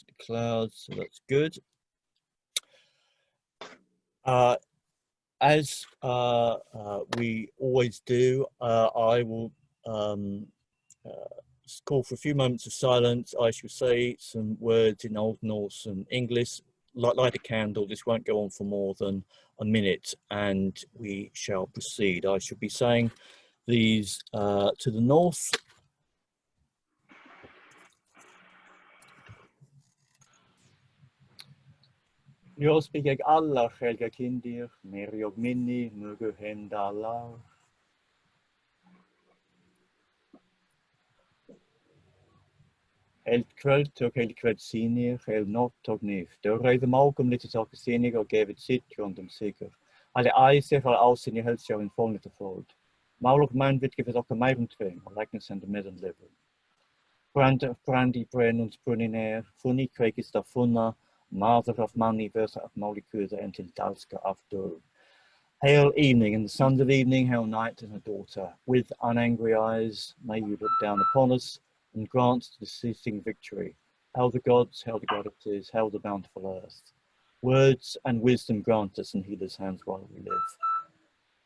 the clouds, so that's good. As we always do, I will call for a few moments of silence. I shall say some words in Old Norse and English, light a candle. This won't go on for more than a minute, and we shall proceed. I shall be saying these to the north. Jag spikar alla helga kindir, mer jag minni, möge hända alla. Helt kvöld tog helt kvöld sinir, helt natt tog nyf. Då röjde magom lite saker sinir och gav ett sitt runt om sikker. Alle eise för ausen i hälsa en fånget och fold. Maulig man vet givet också mer än tving, och likeness and the midden level. Brandy brenn und bruniner, funny kvekis da funna, mother of money versa of molecules until dalska after. Hail evening, and the sons of evening, hail night and her daughter. With unangry eyes, may you look down upon us and grant the ceasing victory. Hail the gods, hail the goddesses, hail the bountiful earth. Words and wisdom grant us and heal us hands while we live.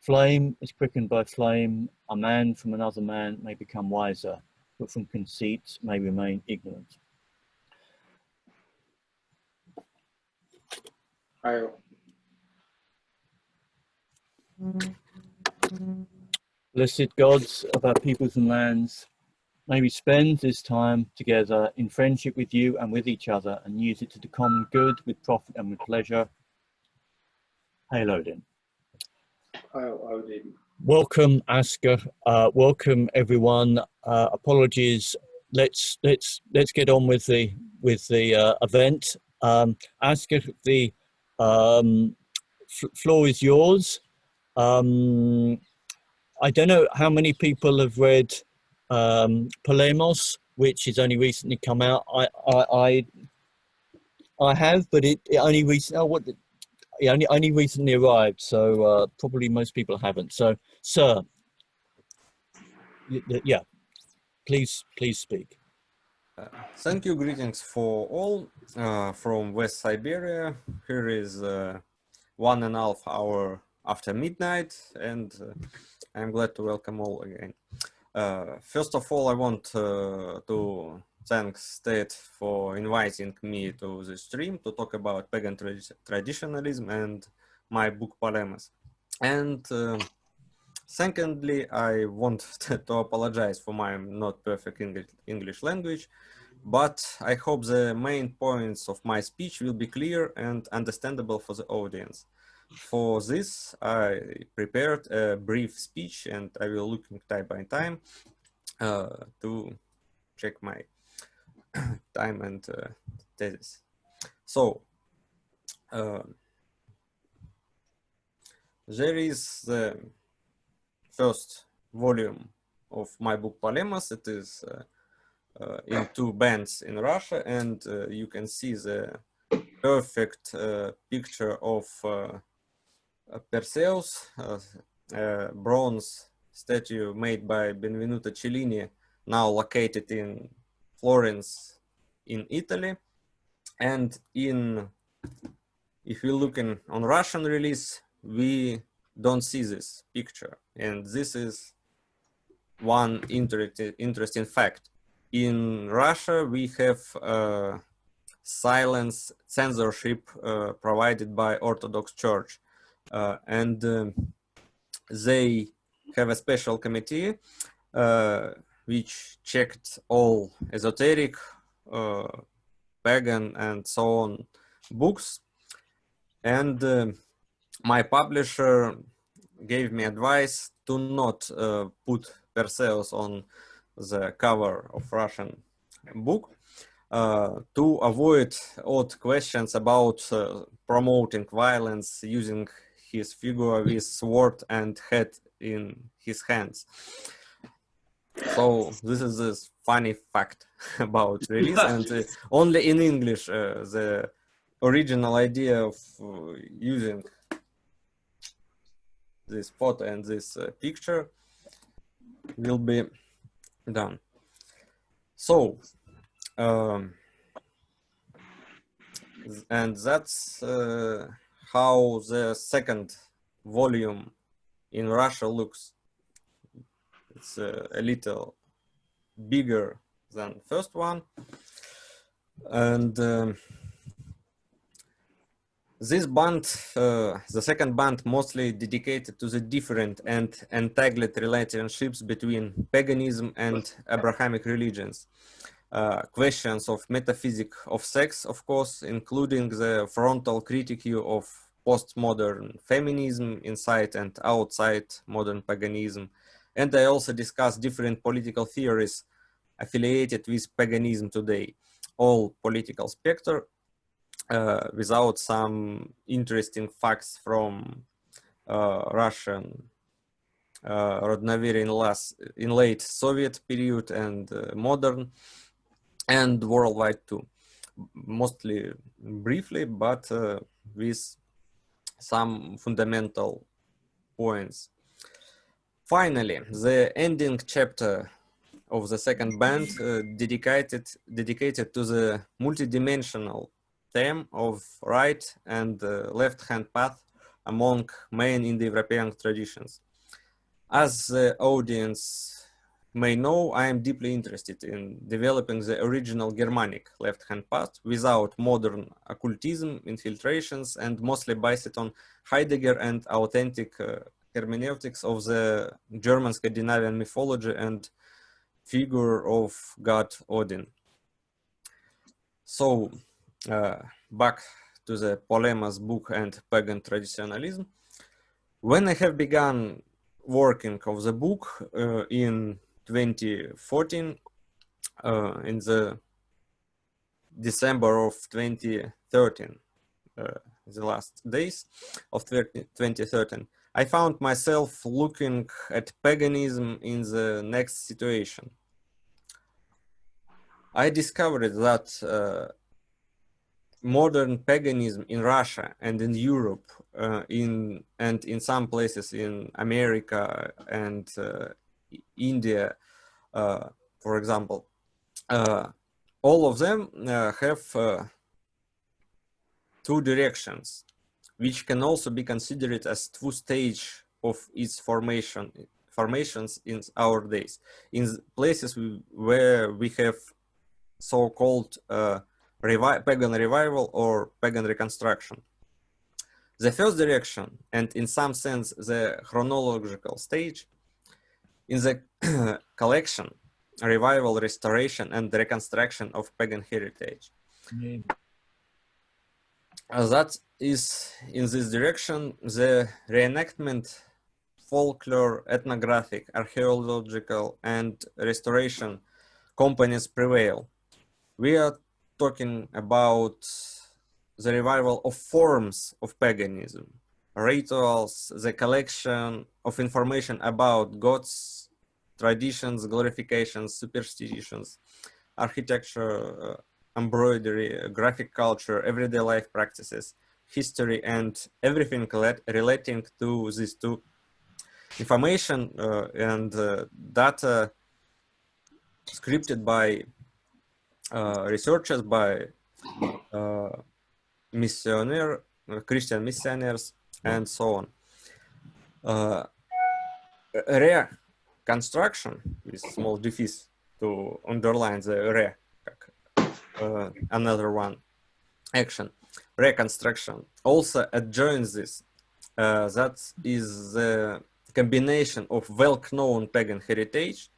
Flame is quickened by flame. A man from another man may become wiser, but from conceit may remain ignorant. Blessed gods of our peoples and lands, may we spend this time together in friendship with you and with each other and use it to the common good with profit and with pleasure. Hail Odin. Hail Odin. Welcome, Askr. Welcome, everyone. Apologies. Let's get on with the event. Askr, the floor is yours. I don't know how many people have read Polemos, which has only recently come out. I have, but it only recently. It only recently arrived, so probably most people haven't. So, sir, yeah, please speak. Thank you. Greetings for all from West Siberia. Here is 1.5 hours after midnight, and I'm glad to welcome all again. First of all, I want to thank Stead for inviting me to the stream to talk about pagan traditionalism and my book Polemos. And secondly, I want to apologize for my not perfect English language, but I hope the main points of my speech will be clear and understandable for the audience. For this, I prepared a brief speech, and I will look time by time to check my time and thesis. So, there is the first volume of my book Polemos. It is in 2 bands in Russia, and you can see the perfect picture of Perseus, a bronze statue made by Benvenuto Cellini, now located in Florence in Italy. And if we look on Russian release, we don't see this picture. And this is one interesting fact. In Russia, we have silence censorship provided by Orthodox Church. And they have a special committee which checked all esoteric, pagan, and so on books. And my publisher gave me advice to not put Perseus on the cover of Russian book to avoid odd questions about promoting violence using his figure with sword and head in his hands. So this is this funny fact about release, and only in English the original idea of using this photo and this picture will be done. So and that's how the second volume in Russia looks. It's a little bigger than the first one, and this band, the second band, mostly dedicated to the different and entangled relationships between paganism and Abrahamic religions. Questions of metaphysics of sex, of course, including the frontal critique of postmodern feminism inside and outside modern paganism. And I also discuss different political theories affiliated with paganism today, all political spectrum, without some interesting facts from Russian Rodnovery in late Soviet period and modern and worldwide too. Mostly briefly, but with some fundamental points. Finally, the ending chapter of the second band dedicated to the multidimensional theme of right and left-hand path among main Indo-European traditions. As the audience may know, I am deeply interested in developing the original Germanic left-hand path without modern occultism, infiltrations, and mostly based on Heidegger and authentic hermeneutics of the German Scandinavian mythology and figure of God Odin. So, back to the Polemos book and Pagan Traditionalism. When I have begun working of the book in 2014, in the December of 2013, the last days of 2013, I found myself looking at paganism in the next situation. I discovered that modern paganism in Russia and in Europe, and in some places in America and India, for example, all of them have two directions, which can also be considered as two stages of its formations in our days. In places where we have so-called pagan revival or pagan reconstruction. The first direction, and in some sense the chronological stage, in the collection, revival, restoration, and reconstruction of pagan heritage. That is, in this direction, the reenactment, folklore, ethnographic, archaeological, and restoration components prevail. We are talking about the revival of forms of paganism, rituals, the collection of information about gods, traditions, glorifications, superstitions, architecture, embroidery, graphic culture, everyday life practices, history, and everything relating to these two information and data scripted by researchers, by Christian missionaries, and so on. Reconstruction, with small device to underline the re, another one, action. Reconstruction also adjoins this. That is the combination of well-known pagan heritage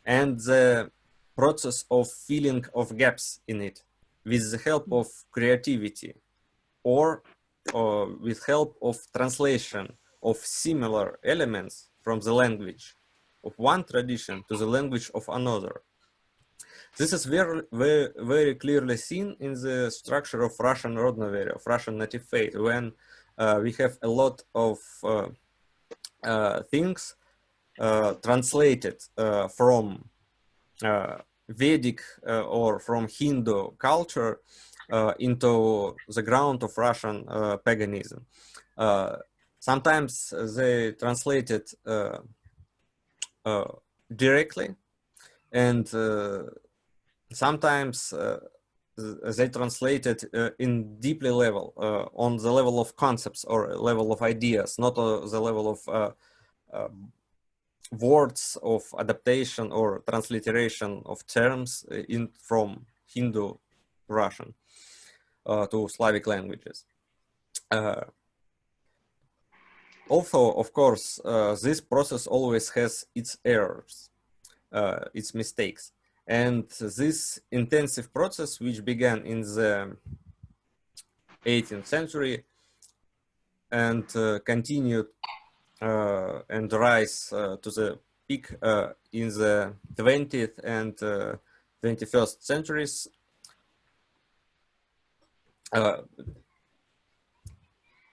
and the process of filling of gaps in it with the help of creativity or with help of translation of similar elements from the language of one tradition to the language of another. This is very, very, very clearly seen in the structure of Russian Rodnovery, of Russian native faith, when we have a lot of things translated from Vedic or from Hindu culture into the ground of Russian paganism. Sometimes they translated directly, and sometimes they translated in deeply level, on the level of concepts or level of ideas, not on the level of words of adaptation or transliteration of terms from Hindu Russian to Slavic languages. Although, of course, this process always has its errors, its mistakes. And this intensive process, which began in the 18th century and continued and rise to the peak in the 20th and 21st centuries,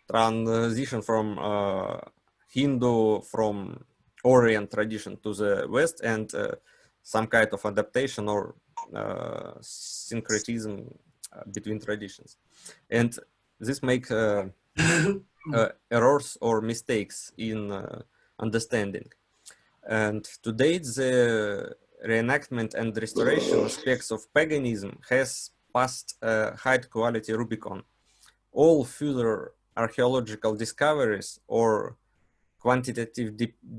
transition from Hindu, from Orient tradition to the West, and some kind of adaptation or syncretism between traditions. And this make errors or mistakes in understanding. And to date, the reenactment and restoration aspects of paganism has passed a high quality Rubicon. All further archaeological discoveries or quantitative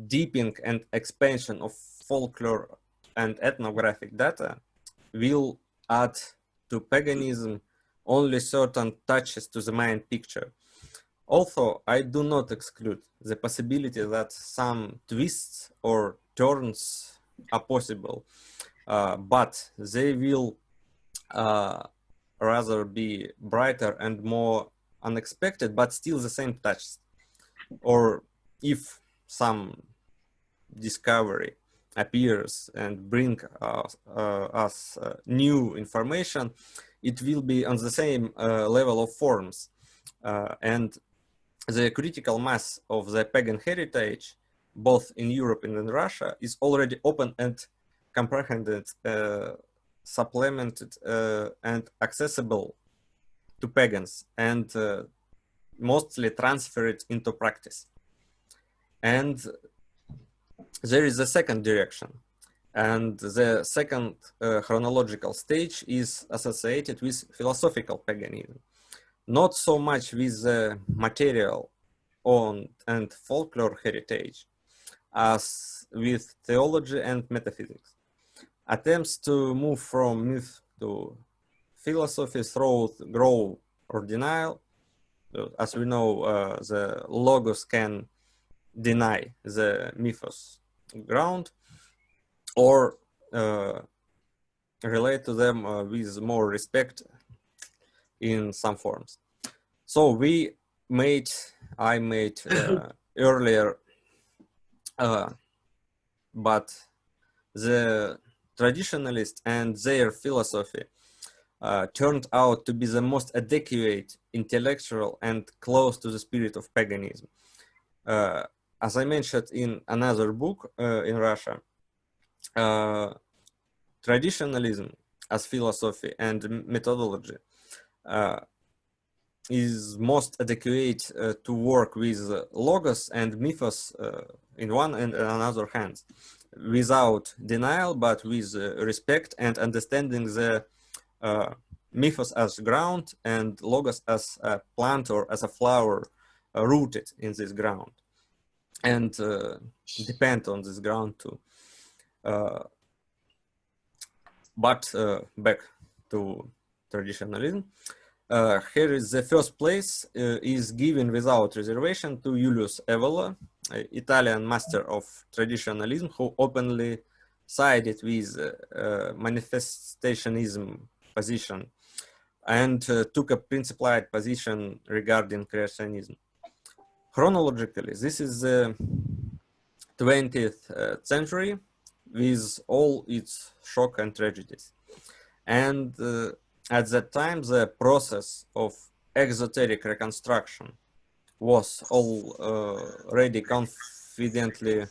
deepening and expansion of folklore and ethnographic data will add to paganism only certain touches to the main picture. Although I do not exclude the possibility that some twists or turns are possible, but they will rather be brighter and more unexpected, but still the same touches. Or if some discovery appears and bring us new information, it will be on the same level of forms. And the critical mass of the pagan heritage, both in Europe and in Russia, is already open and comprehended, supplemented, and accessible to pagans, and mostly transferred into practice. And there is a second direction. And the second chronological stage is associated with philosophical paganism. Not so much with the material and folklore heritage as with theology and metaphysics. Attempts to move from myth to philosophy through growth or denial. As we know, the logos can deny the mythos ground or relate to them with more respect in some forms. So I made earlier, but the traditionalists and their philosophy turned out to be the most adequate, intellectual, and close to the spirit of paganism. As I mentioned in another book in Russia, traditionalism as philosophy and methodology is most adequate to work with logos and mythos in one and another hand, without denial, but with respect and understanding the mythos as ground and logos as a plant or as a flower rooted in this ground and depend on this ground too. But back to traditionalism. Here is the first place is given without reservation to Julius Evola, Italian master of traditionalism, who openly sided with manifestationism position and took a principled position regarding creationism. Chronologically, this is the 20th century with all its shock and tragedies. And at that time, the process of exoteric reconstruction was already confidently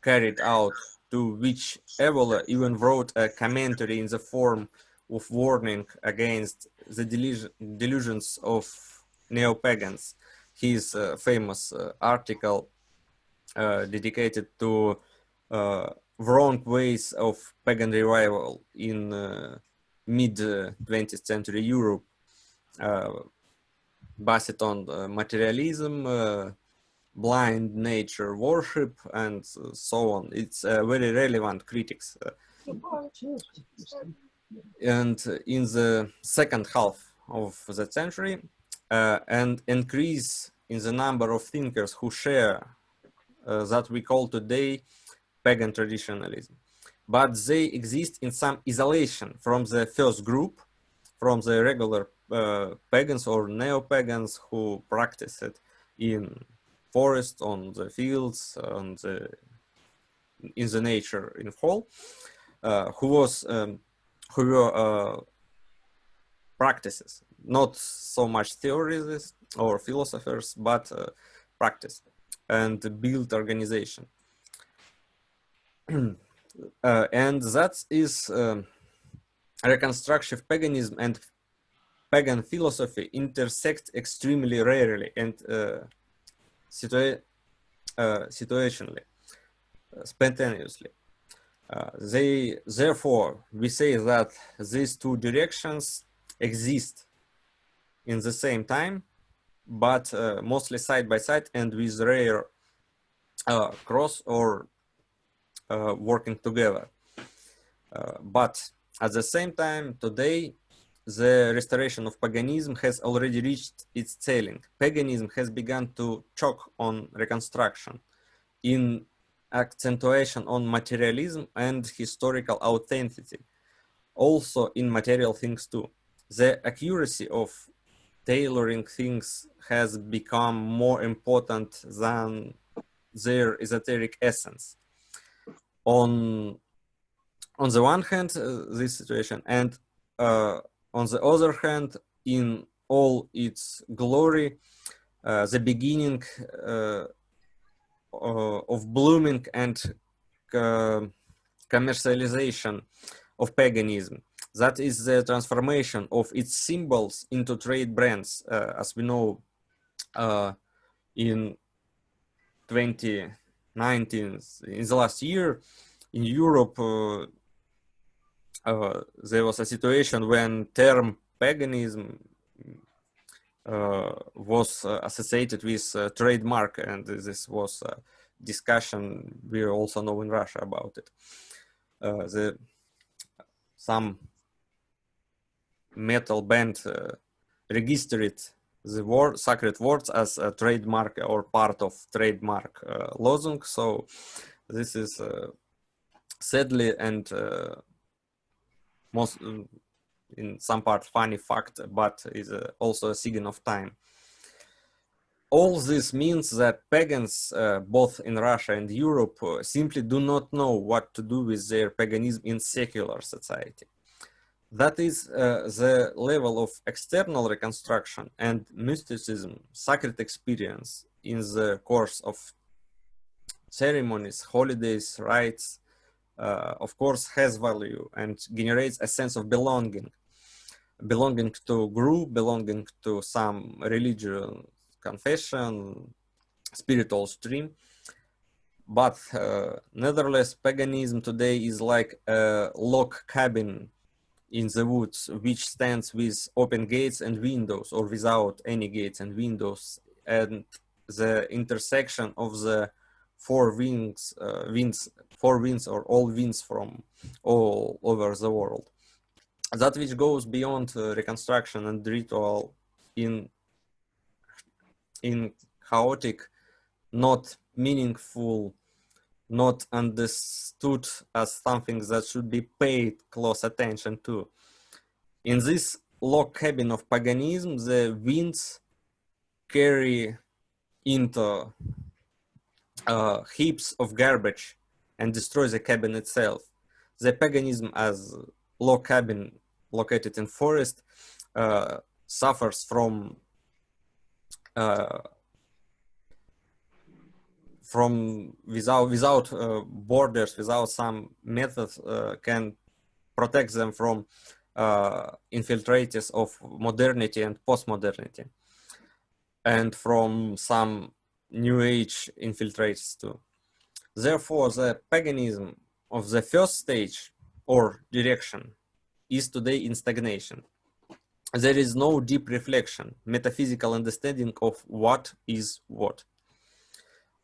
carried out, to which Evola even wrote a commentary in the form of warning against the delusions of neo-pagans. His famous article dedicated to wrong ways of pagan revival in mid 20th century Europe, based on materialism, blind nature worship, and so on. It's very relevant critics. And in the second half of the century, an increase in the number of thinkers who share that we call today pagan traditionalism. But they exist in some isolation from the first group, from the regular pagans or neo-pagans who practice it in forest, on the fields, in the nature in whole, who were practices, not so much theorists or philosophers, but practice and build organization. And that is reconstructive paganism and pagan philosophy intersect extremely rarely and situationally, spontaneously. Therefore, we say that these two directions exist in the same time, but mostly side by side and with rare cross or working together. But at the same time, today, the restoration of paganism has already reached its ceiling. Paganism has begun to choke on reconstruction in accentuation on materialism and historical authenticity, also in material things too. The accuracy of tailoring things has become more important than their esoteric essence. On the one hand, this situation, and on the other hand, in all its glory, the beginning of blooming and commercialization of paganism. That is the transformation of its symbols into trade brands, as we know in 2019, in the last year, in Europe, there was a situation when term paganism was associated with trademark, and this was a discussion we also know in Russia about it. Some metal band registered the word sacred words as a trademark or part of trademark lozung. So this is sadly and most in some part funny fact, but is also a sign of time. All this means that pagans, both in Russia and Europe, simply do not know what to do with their paganism in secular society. That is the level of external reconstruction and mysticism, sacred experience in the course of ceremonies, holidays, rites, of course, has value and generates a sense of belonging to group, belonging to some religion, confession, spiritual stream. But nevertheless, paganism today is like a log cabin in the woods, which stands with open gates and windows, or without any gates and windows, and the intersection of the four winds or all winds from all over the world. That which goes beyond reconstruction and ritual in chaotic, not meaningful, not understood as something that should be paid close attention to. In this log cabin of paganism, the winds carry into heaps of garbage and destroy the cabin itself. The paganism as log cabin located in forest suffers from without borders, without some methods can protect them from infiltrators of modernity and postmodernity, and from some new age infiltrators too. Therefore, the paganism of the first stage or direction is today in stagnation. There is no deep reflection, metaphysical understanding of what is what.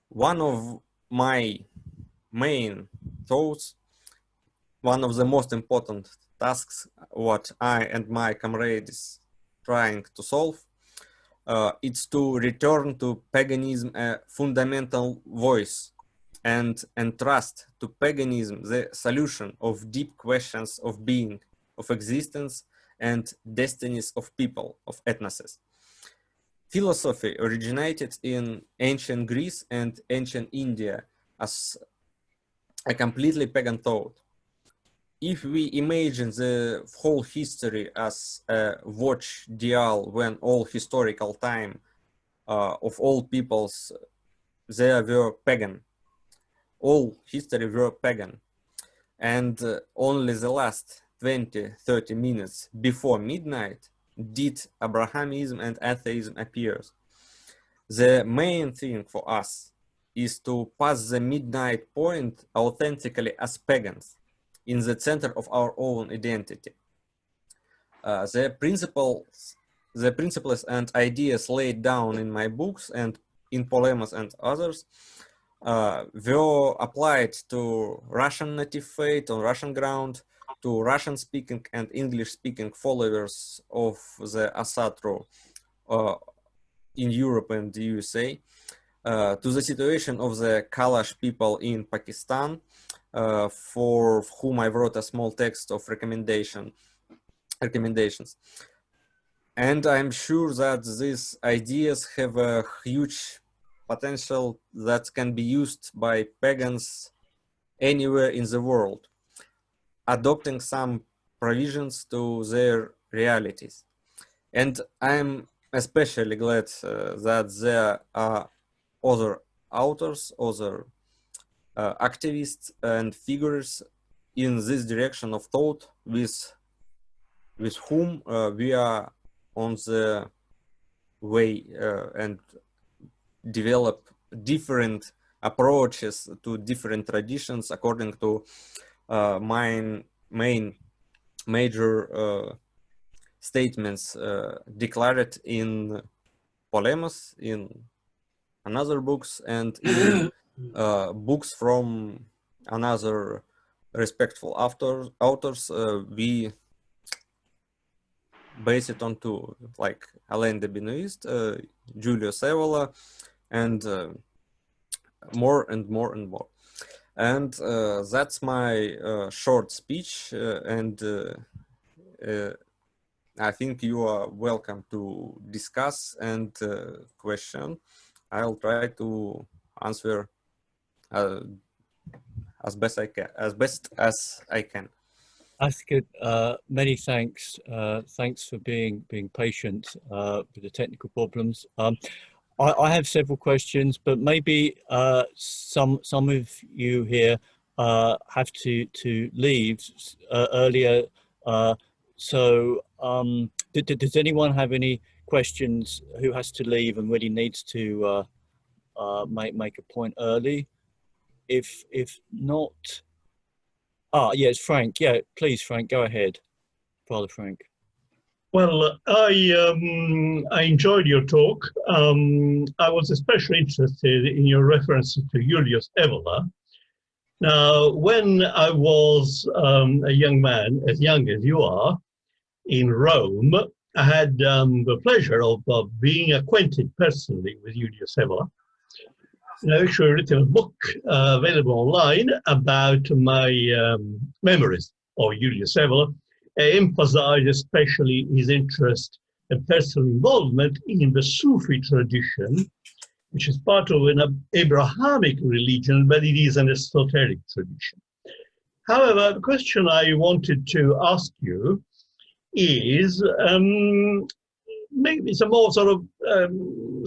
One of my main thoughts, one of the most important tasks what I and my comrades trying to solve, it's to return to paganism a fundamental voice and entrust to paganism the solution of deep questions of being, of existence, and destinies of people, of ethnoses. Philosophy originated in ancient Greece and ancient India as a completely pagan thought. If we imagine the whole history as a watch dial when all historical time of all peoples, they were pagan. All history were pagan. And only the last 20-30 minutes before midnight did Abrahamism and atheism appears. The main thing for us is to pass the midnight point authentically as pagans in the center of our own identity. The principles and ideas laid down in my books and in Polemos and others were applied to Russian native faith on Russian ground, to Russian-speaking and English-speaking followers of the Asatru in Europe and the USA, to the situation of the Kalash people in Pakistan, for whom I wrote a small text of recommendations. And I'm sure that these ideas have a huge potential that can be used by pagans anywhere in the world, adopting some provisions to their realities. And I'm especially glad that there are other authors, other activists and figures in this direction of thought with whom we are on the way and develop different approaches to different traditions according to my major statements declared in Polemos, in another books, and in books from another respectful authors. We base it on two, like Alain de Benoist, Julius Evola, and more and more and more. And that's my short speech, and I think you are welcome to discuss and question. I'll try to answer as best as I can. Askr, many thanks. Thanks for being patient with the technical problems. I have several questions, but maybe some of you here have to leave earlier. So does anyone have any questions who has to leave and really needs to make a point early? If not, yes, Frank. Yeah, please, Frank, go ahead, Father Frank. Well, I enjoyed your talk. I was especially interested in your reference to Julius Evola. Now, when I was a young man, as young as you are, in Rome, I had the pleasure of being acquainted personally with Julius Evola. And I actually written a book available online about my memories of Julius Evola, emphasize especially his interest and personal involvement in the Sufi tradition, which is part of an Abrahamic religion, but it is an esoteric tradition. However, the question I wanted to ask you is maybe some more sort of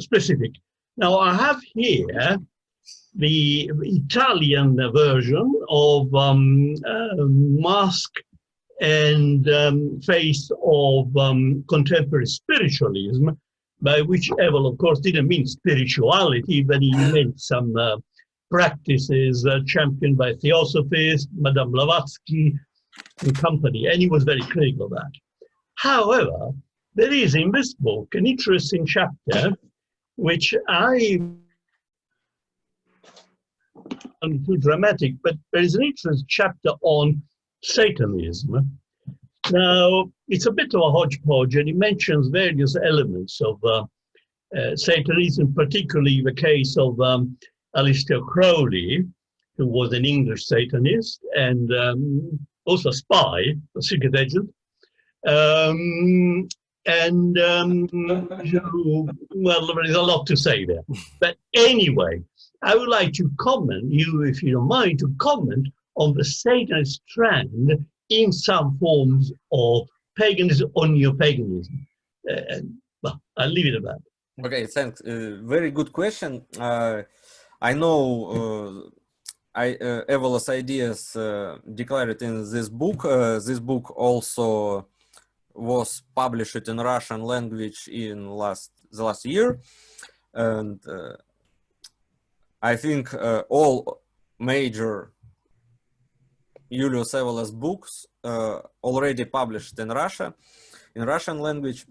specific. Now, I have here the Italian version of Mask and Face of Contemporary Spiritualism, by which Evola, of course, didn't mean spirituality, but he meant some practices championed by Theosophists, Madame Blavatsky, and company, and he was very critical of that. However, there is in this book an interesting chapter which I find too dramatic, but there is an interesting chapter on Satanism. Now, it's a bit of a hodgepodge, and it mentions various elements of Satanism, particularly the case of Aleister Crowley, who was an English Satanist and also a spy, a secret agent. Well, there is a lot to say there. But anyway, I would like to comment, if you don't mind, to comment on the Satanist strand in some forms of paganism or neo-paganism. Well, I'll leave it at that. Okay, thanks. Very good question. I know Evola's ideas declared in this book. This book also was published in Russian language in the last year, and I think all major Julius Evola's books already published in Russian language,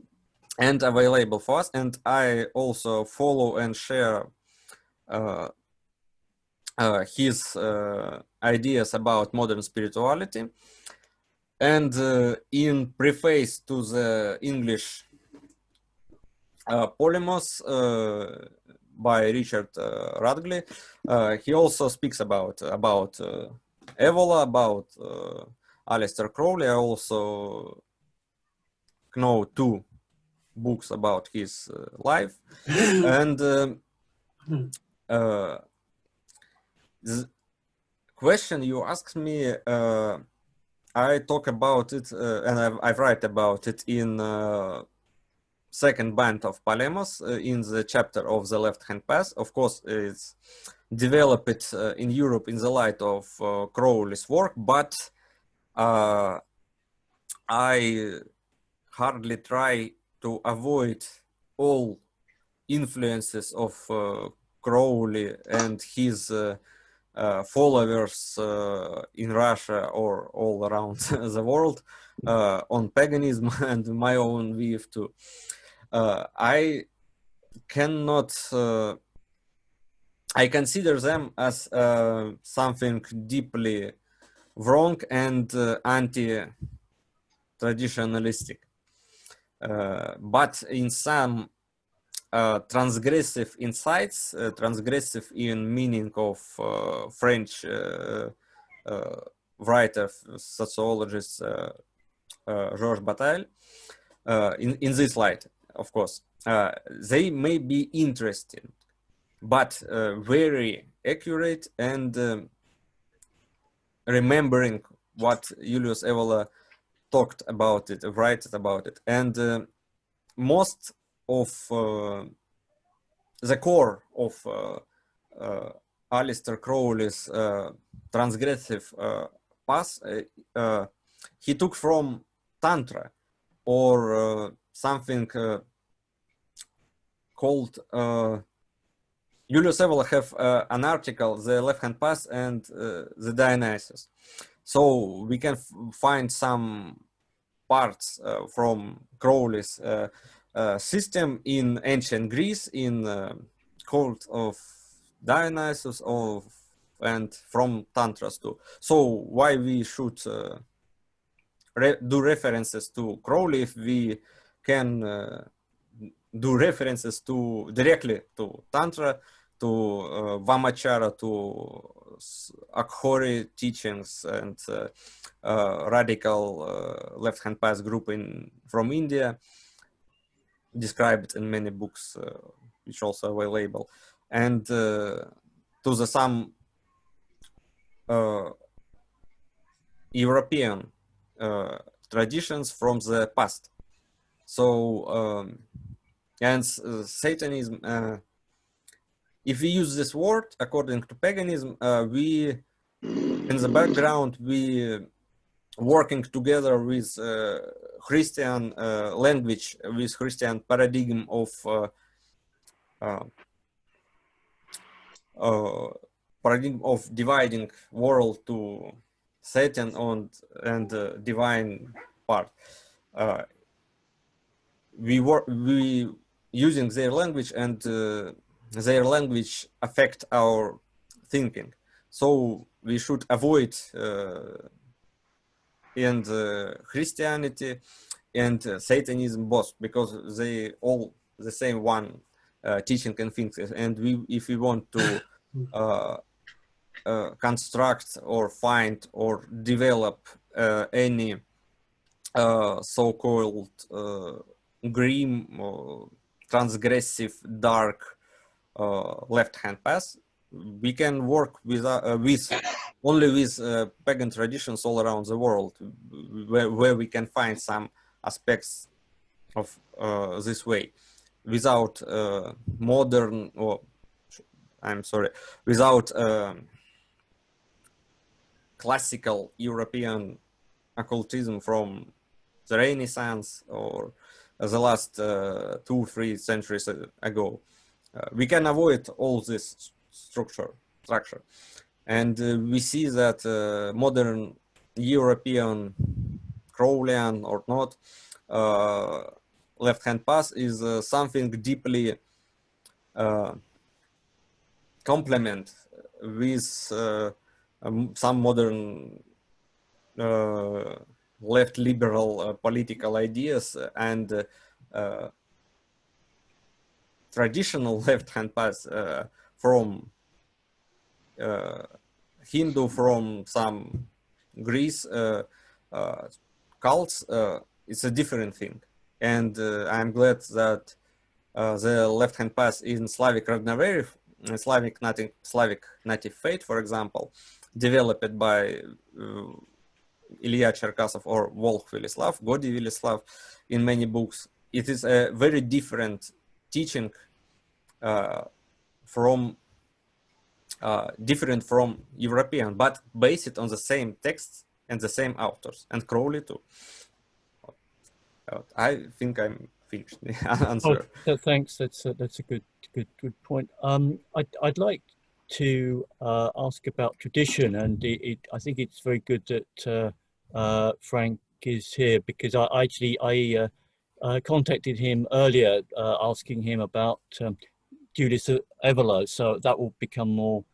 and available for us. And I also follow and share his ideas about modern spirituality. And in preface to the English Polemos by Richard Radgley, he also speaks about Evola, about Aleister Crowley. I also know 2 books about his life, and the question you asked me, I talk about it and I write about it in second band of Polemos in the chapter of the left-hand path. Of course, it's developed in Europe in the light of Crowley's work, but I hardly try to avoid all influences of Crowley and his followers in Russia or all around the world on paganism and my own view too. I cannot, I consider them as something deeply wrong and anti-traditionalistic. But in some transgressive insights, transgressive in meaning of French writer, sociologist Georges Bataille, in this light, of course, they may be interesting, but very accurate and remembering what Julius Evola talked about it, writes about it, and most of the core of Aleister Crowley's transgressive path, he took from Tantra, or something called Julius Evola have an article, The Left-Hand Path and the Dionysus. So we can find some parts from Crowley's system in ancient Greece, in cult of Dionysus, and from Tantras too. So why we should do references to Crowley if we can do references directly to Tantra, to Vamachara, to Akhori teachings, and radical left-hand path group from India, described in many books, which also available, and to some European traditions from the past. So, and Satanism, if we use this word according to paganism, we, in the background, we working together with Christian language, with Christian paradigm of dividing world to Satan and divine part. We using their language, and their language affect our thinking. So we should avoid Christianity and Satanism both, because they all the same one teaching and things. And if we want to construct or find or develop any so-called grim or transgressive dark left-hand path, we can work with only with pagan traditions all around the world, where we can find some aspects of this way, without modern, or I'm sorry, without classical European occultism from the Renaissance or the last 2-3 centuries ago. We can avoid all this structure. And we see that modern European, Crowleyan or not, left-hand path is something deeply complement with some modern left liberal political ideas and traditional left-hand path from Hindu, from some Greece cults. It's a different thing, and I'm glad that the left-hand path in Slavic Ragnaveri, Slavic native faith, for example, developed by Ilya Cherkasov or Volkh Velislav, Godi Velislav, in many books. It is a very different teaching different from European, but based on the same texts and the same authors, and Crowley too. I think I'm finished the answer. Oh, thanks. That's a good point. I'd like to ask about tradition, and I think it's very good that Frank is here, because I contacted him earlier asking him about Julius Evola, so that will become more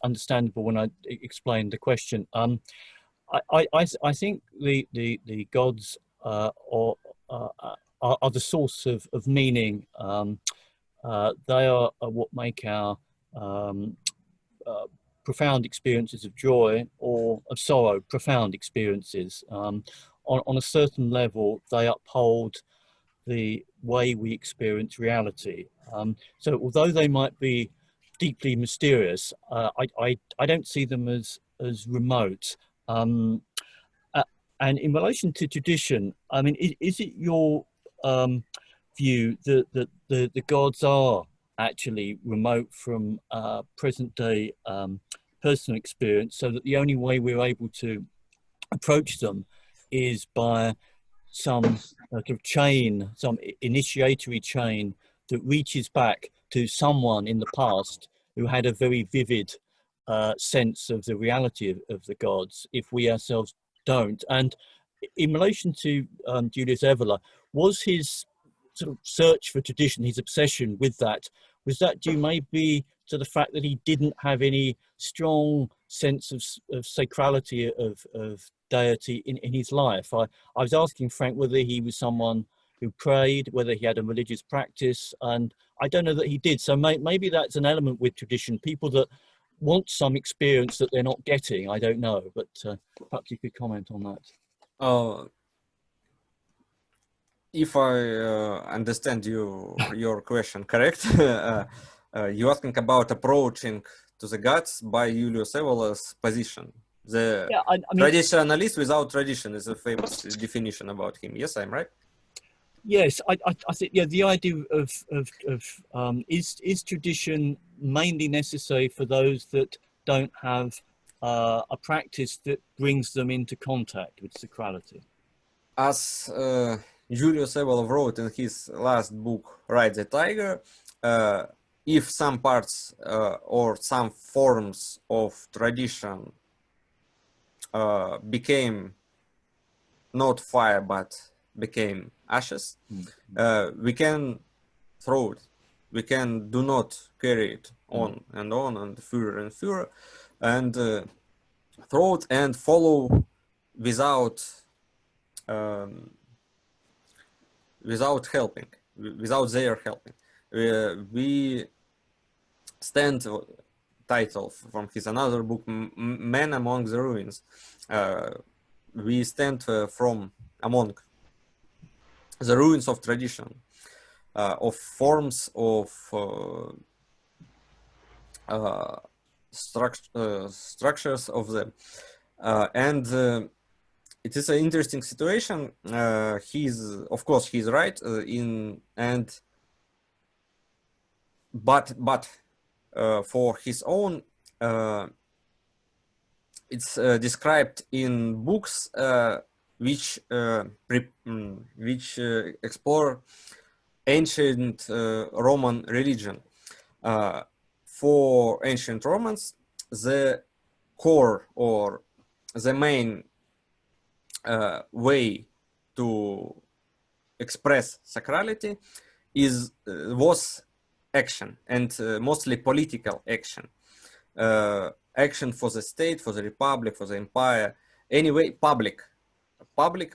understandable when I explain the question. I think the gods are the source of meaning. They are what make our profound experiences of joy or of sorrow profound experiences. On a certain level, they uphold the way we experience reality. So although they might be deeply mysterious, I don't see them as remote. And in relation to tradition, I mean, is it your view that the gods are actually remote from present day personal experience, so that the only way we're able to approach them is by some sort of chain, some initiatory chain that reaches back to someone in the past who had a very vivid sense of the reality of the gods, if we ourselves don't? And in relation to Julius Evola, was his sort of search for tradition, his obsession with that, was that due maybe to the fact that he didn't have any strong sense of sacrality of deity in his life? I was asking Frank whether he was someone who prayed, whether he had a religious practice, and I don't know that he did. So maybe that's an element with tradition, people that want some experience that they're not getting. I don't know, but perhaps you could comment on that. If I understand your question correct, you're asking about approaching to the gods by Julius Evola's position. The I mean, traditionalist without tradition is a famous definition about him. Yes, I'm right. Yes, I think, yeah, the idea of is tradition mainly necessary for those that don't have a practice that brings them into contact with sacrality? As Julius Evola wrote in his last book, Ride the Tiger, if some parts or some forms of tradition became not fire but became ashes, we can throw it. We can do not carry it on and further and throw it and follow without without helping, without their helping. We stand title from his another book, Man Among the Ruins. We stand from among the ruins of tradition, of forms of structures of them, and it is an interesting situation. Of course he's right but for his own, it's described in books which explore ancient Roman religion. For ancient Romans, the core or the main way to express sacrality was action, and mostly political action. Action for the state, for the republic, for the empire. Anyway, public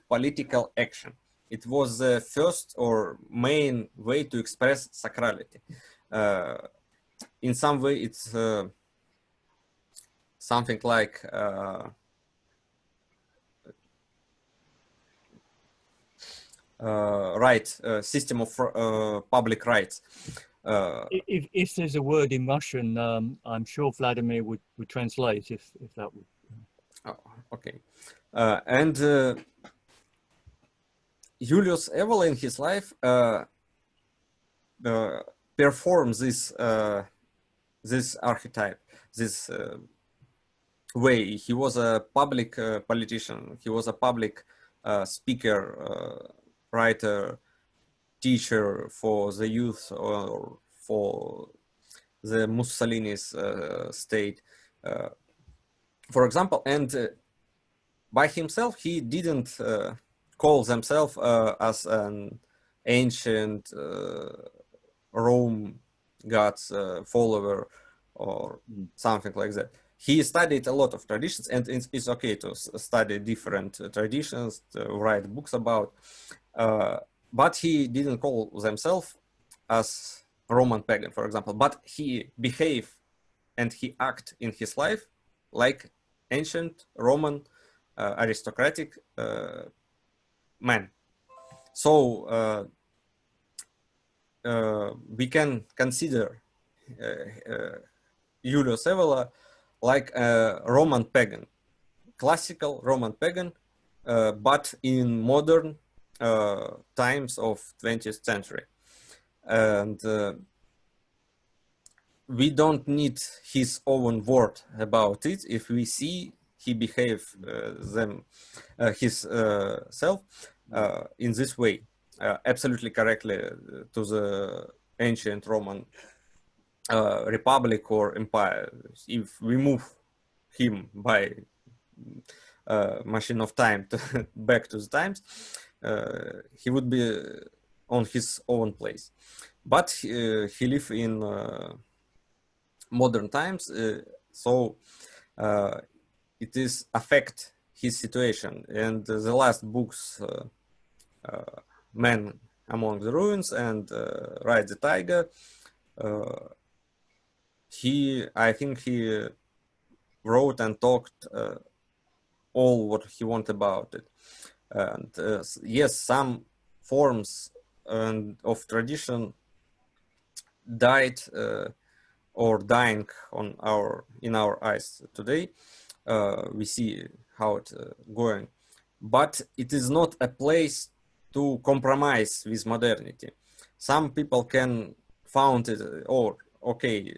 political action. It was the first or main way to express sacrality. In some way, it's something like system of public rights. If there's a word in Russian, I'm sure Vladimir would translate if that would. Oh, okay. And Julius Evola in his life performs this this archetype, this way. He was a public politician. He was a public speaker, writer, teacher for the youth or for the Mussolini's state, for example. And by himself, he didn't call himself as an ancient Rome god's follower or something like that. He studied a lot of traditions, and it's okay to study different traditions, to write books about, but he didn't call himself as Roman pagan, for example, but he behaved and he acted in his life like ancient Roman aristocratic man. So we can consider Julius Evola like a Roman pagan, classical Roman pagan, but in modern times of 20th century. And we don't need his own word about it if we see he behave his self in this way, absolutely correctly to the ancient Roman republic or empire. If we move him by machine of time back to the times, he would be on his own place. But he lived in modern times, so it is affect his situation. And the last books, Man Among the Ruins and Ride the Tiger, I think he wrote and talked all what he wanted about it. And yes, some forms of tradition died or dying in our eyes today. We see how it's going, but it is not a place to compromise with modernity. Some people can found it, or okay,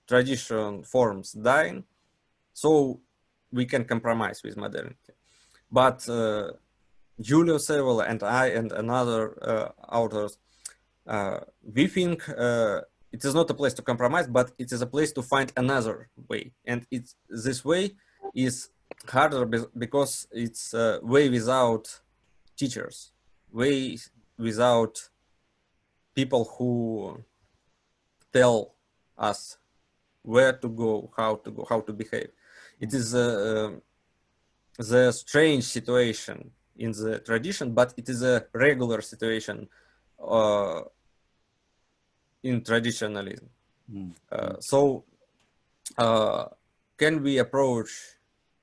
tradition forms dying, so we can compromise with modernity. But Julius Evola and I and another authors, we think it is not a place to compromise, but it is a place to find another way. And this way is harder because it's a way without teachers, way without people who tell us where to go, how to behave. It is the strange situation in the tradition, but it is a regular situation in traditionalism. So can we approach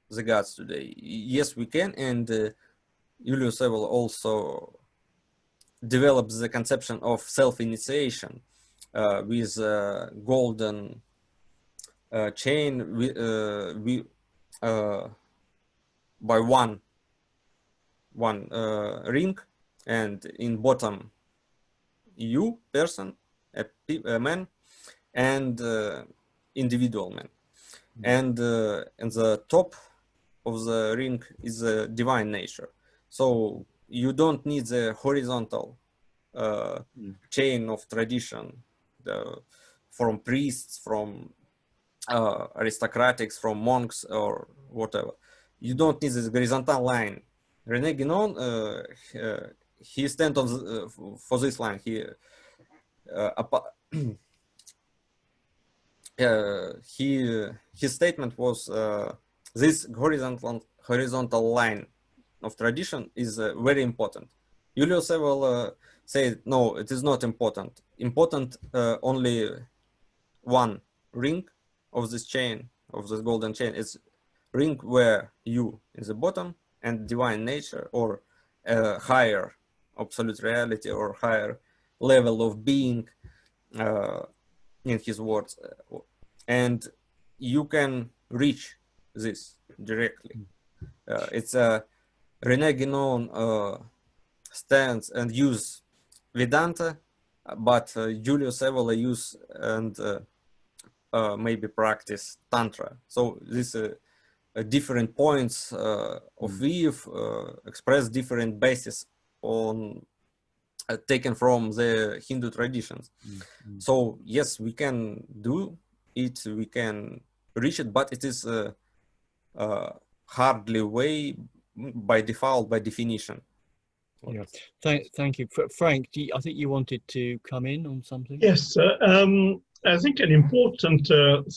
the gods today? Yes, we can. And Julius Evola also develops the conception of self-initiation with golden chain by one ring, and in bottom you person, a man, and individual man, and the top of the ring is a divine nature. So you don't need the horizontal chain of tradition from priests, from aristocratics, from monks, or whatever. You don't need this horizontal line. René Guénon, he stands on for this line. His statement was this horizontal line of tradition is very important. Julius Evola said, no, it is not important. Important only one ring of this chain, of this golden chain. It's ring where you in the bottom and divine nature, or higher absolute reality, or higher level of being, in his words, and you can reach this directly. It's a René Guénon stands and use Vedanta, but Julius Evola use and maybe practice Tantra. So this different points of view express different bases on taken from the Hindu traditions. So yes, we can do it, we can reach it, but it is hardly way by default, by definition. Yeah, thank you. Frank, I think you wanted to come in on something? Yes, I think an important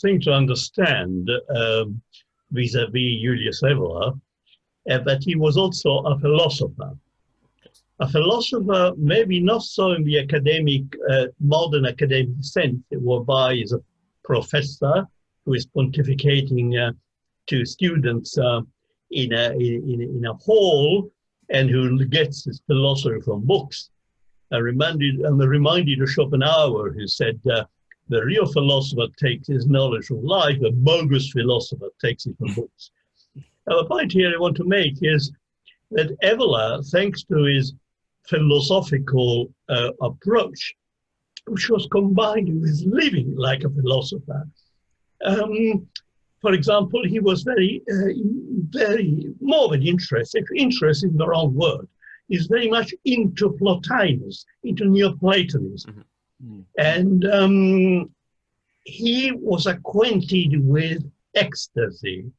thing to understand vis-a-vis Julius Evola, that he was also a philosopher. A philosopher, maybe not so in the academic, modern academic sense, whereby he's a professor who is pontificating to students in a hall and who gets his philosophy from books. I'm reminded of Schopenhauer, who said, the real philosopher takes his knowledge from life, the bogus philosopher takes it from books. Now, the point here I want to make is that Evola, thanks to his philosophical approach, which was combined with living like a philosopher. For example, he was very more than interested. Interest is the wrong word. He's very much into Plotinus, into Neoplatonism. And he was acquainted with ecstasy.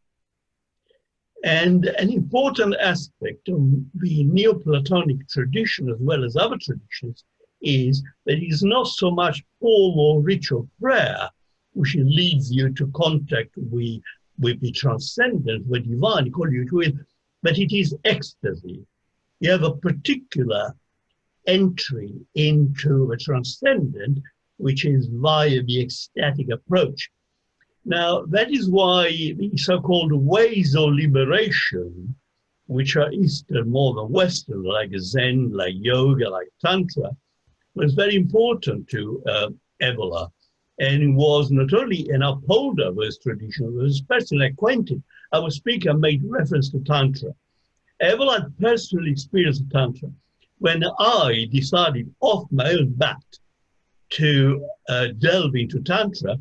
And an important aspect of the Neoplatonic tradition, as well as other traditions, is that it is not so much form or ritual prayer, which leads you to contact with the transcendent, the divine, but it is ecstasy. You have a particular entry into the transcendent, which is via the ecstatic approach. Now, that is why the so-called ways of liberation, which are Eastern more than Western, like Zen, like yoga, like Tantra, was very important to Evola. And was not only an upholder of this tradition, but was personally acquainted. Our speaker made reference to Tantra. Evola had personally experienced Tantra. When I decided off my own bat to delve into Tantra,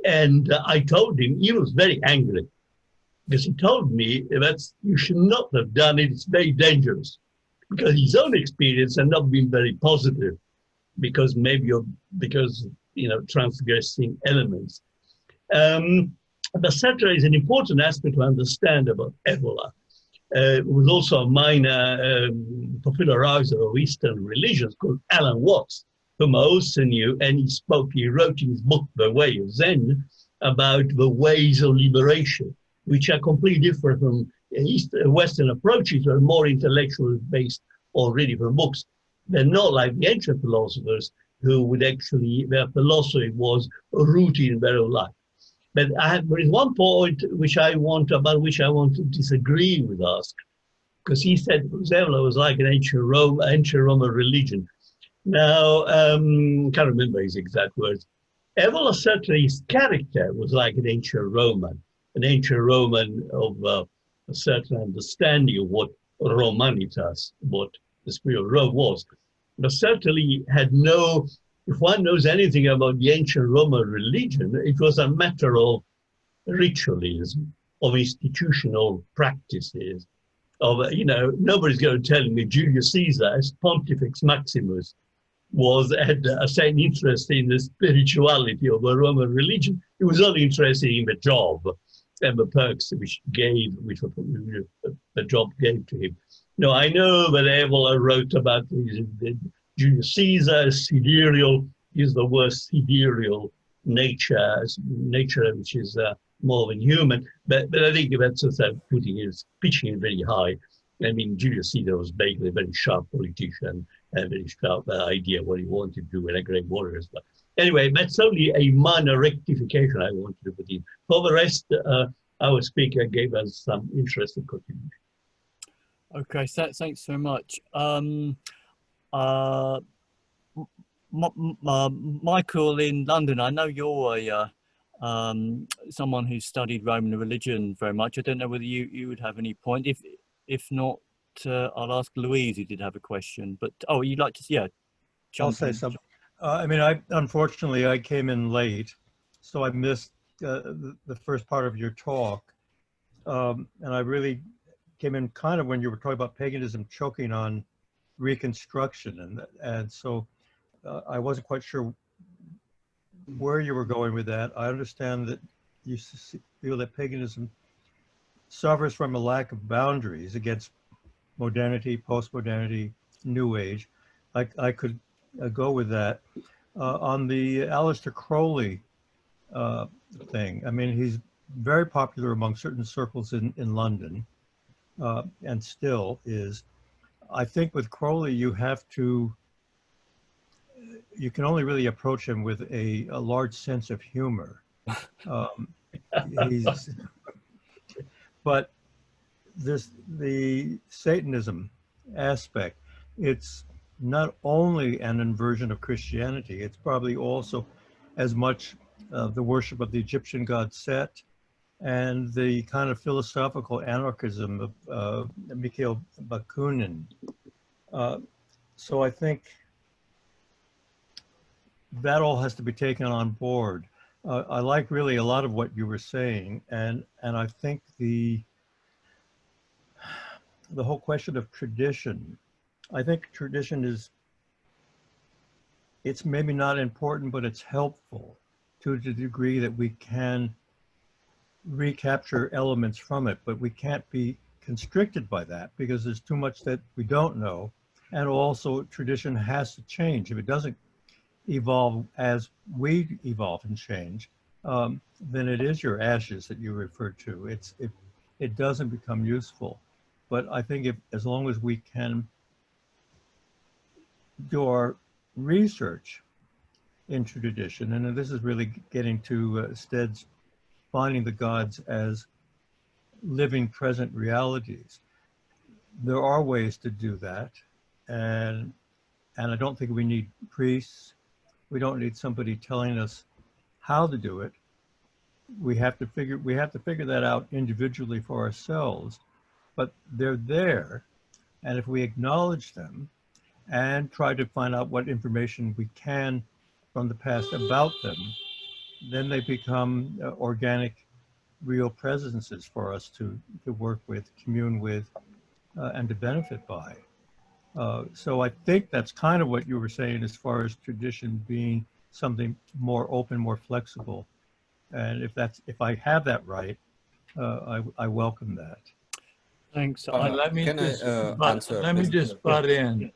and I told him, he was very angry, because he told me that you should not have done it, it's very dangerous, because his own experience had not been very positive, because transgressing elements. The cetera is an important aspect to understand about Ebola. It was also a minor popularizer of Eastern religions called Alan Watts, whom I also knew, and he wrote in his book, The Way of Zen, about the ways of liberation, which are completely different from Western approaches, are more intellectually based already from books. They're not like the ancient philosophers who would actually, their philosophy was rooted in their own life. But there is one point about which I want to disagree with Askr, because he said Ebola was like an ancient Roman religion. Now, can't remember his exact words. Ebola certainly, his character was like an ancient Roman of a certain understanding of what Romanitas, what the spirit of Rome was. But certainly had no, if one knows anything about the ancient Roman religion, it was a matter of ritualism, of institutional practices, of, nobody's going to tell me Julius Caesar as Pontifex Maximus had a certain interest in the spirituality of the Roman religion. He was only interested in the job and the perks which the job gave to him. No, I know that Ebola wrote about Julius Caesar, sidereal, is the worst sidereal nature, which is more than human. But I think that's also pitching it very high. I mean, Julius Caesar was basically a very sharp politician and very sharp idea what he wanted to do in a great warrior as well. Anyway, that's only a minor rectification I wanted to put in. For the rest, our speaker gave us some interesting contribution. Okay, so thanks so much. Michael in London, I know you're someone who's studied Roman religion very much. I don't know whether you would have any point. If not, I'll ask Louise, who did have a question. But you'd like to, yeah. I'll say something. I mean, unfortunately I came in late, so I missed the first part of your talk, and I really came in kind of when you were talking about paganism choking on reconstruction, and so I wasn't quite sure where you were going with that. I understand that you feel that paganism suffers from a lack of boundaries against modernity, post-modernity, New Age. I could go with that. On the Aleister Crowley thing, I mean, he's very popular among certain circles in London, and still is. I think with Crowley, you can only really approach him with a large sense of humor. But the Satanism aspect, it's not only an inversion of Christianity, it's probably also as much the worship of the Egyptian god Set and the kind of philosophical anarchism of Mikhail Bakunin. So I think that all has to be taken on board. I like really a lot of what you were saying, and I think the whole question of tradition, I think tradition it's maybe not important, but it's helpful to the degree that we can recapture elements from it, but we can't be constricted by that because there's too much that we don't know. And also tradition has to change. If it doesn't evolve as we evolve and change, then it is your ashes that you referred to. It doesn't become useful. But I think as long as we can do our research into tradition, and this is really getting to Stead's finding the gods as living present realities. There are ways to do that, and I don't think we need priests. We don't need somebody telling us how to do it. We have to figure that out individually for ourselves, but they're there, and if we acknowledge them and try to find out what information we can from the past about them, then they become organic, real presences for us to work with, commune with, and to benefit by. So I think that's kind of what you were saying as far as tradition being something more open, more flexible. And if I have that right, I welcome that. Thanks. Let me Can I just answer, let me please? just butt in.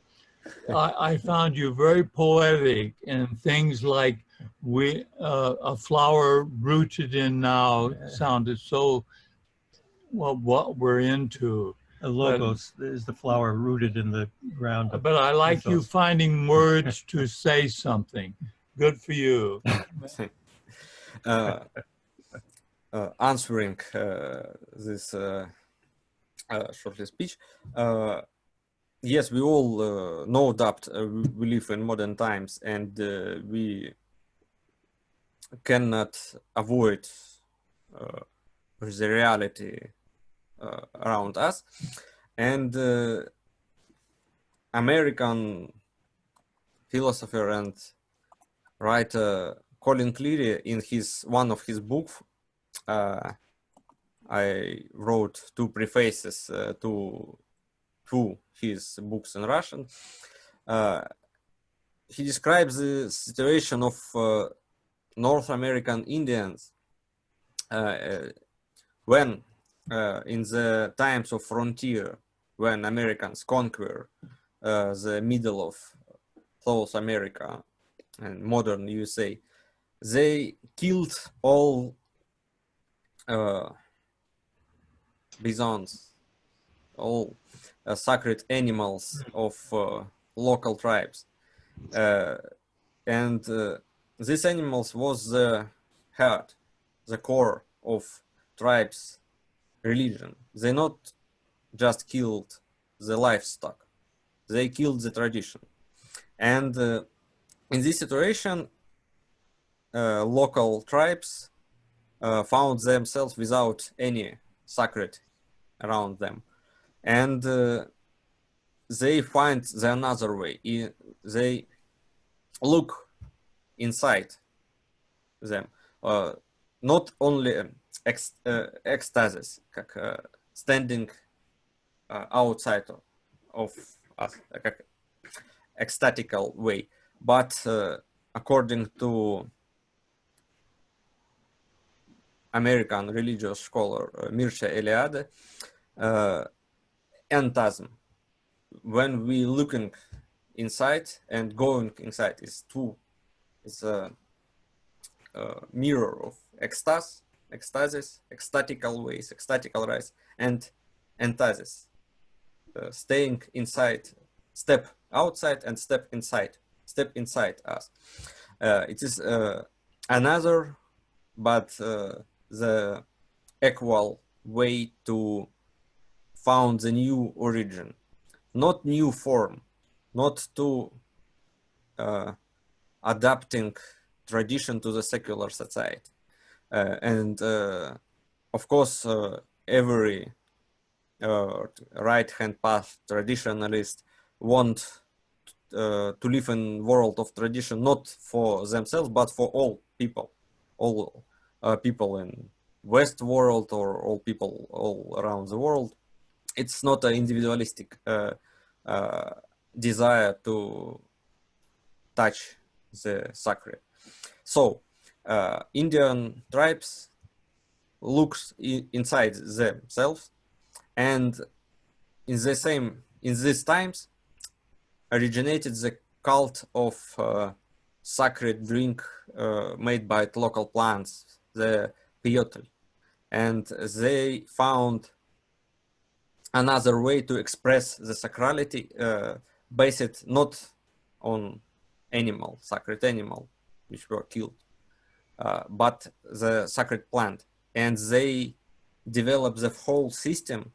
I found you very poetic in things like a flower rooted in now sounded so well what we're into. A logos is the flower rooted in the ground. But I like you ethos. finding words to say something. Good for you. Answering this shortly speech, yes, we all no doubt we live in modern times, and we cannot avoid the reality around us. And American philosopher and writer Colin Cleary, in one of his books, I wrote 2 prefaces to his books in Russian. He describes the situation of North American Indians when in the times of frontier, when Americans conquer the middle of South America and modern USA, they killed all bisons, all sacred animals of local tribes, and these animals was the heart, the core of tribes' religion. They not just killed the livestock, they killed the tradition. And in this situation, local tribes found themselves without any sacred around them, and they find the another way. They look inside them, not only ecstasis, standing outside of us, ecstatical way, but according to American religious scholar Mircea Eliade, entasm. When we looking inside and going inside is a mirror of ecstasis, ecstatical ways, ecstatical rise, and entasis, staying inside, step outside and step inside us. It is another, but the equal way to found the new origin, not new form, not to adapting tradition to the secular society. And of course, every right-hand path traditionalist want to live in world of tradition, not for themselves, but for all people in West world or all people all around the world. It's not an individualistic desire to touch the sacred. So Indian tribes looks inside themselves, and in these times originated the cult of sacred drink made by local plants, the peyote, and they found another way to express the sacrality based not on sacred animal which were killed, but the sacred plant, and they developed the whole system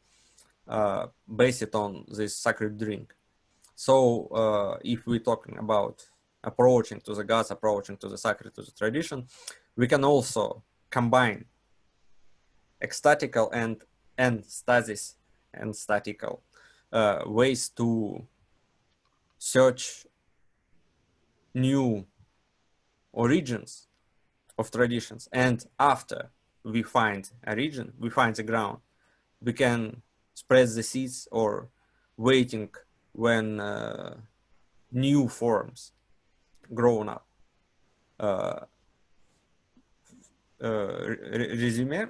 based on this sacred drink. So if we're talking about approaching to the gods, approaching to the sacred, to the tradition, we can also combine ecstatical and stasis and statical ways to search new origins of traditions. And after we find a region, we find the ground, we can spread the seeds or waiting when new forms grown up. resume.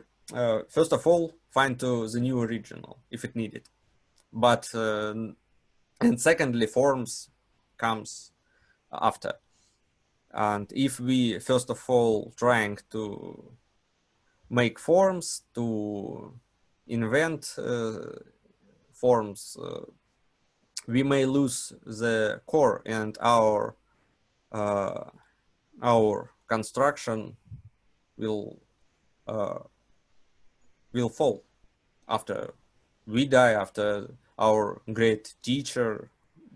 First of all, find to the new original if it needed, but and secondly, forms comes after. And if we first of all trying to make forms, to invent forms, we may lose the core, and our construction will fall after we die, after our great teacher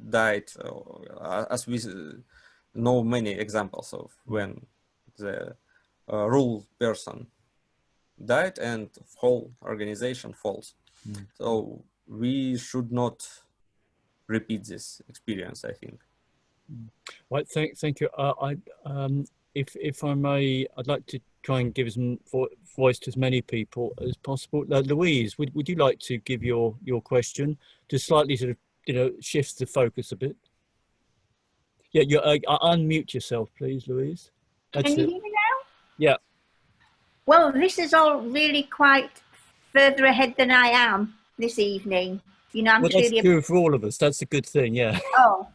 died, as we know many examples of when the rule person died and whole organization falls. So we should not repeat this experience, I think. Right, thank you. If I may, I'd like to try and give some voice to as many people as possible. Louise, would you like to give your question to slightly sort of, you know, shift the focus a bit? Yeah, you unmute yourself, please, Louise. Can you hear me now? Yeah. Well, this is all really quite further ahead than I am this evening. You know, I'm well, clearly that's true for all of us. That's a good thing, yeah. Oh,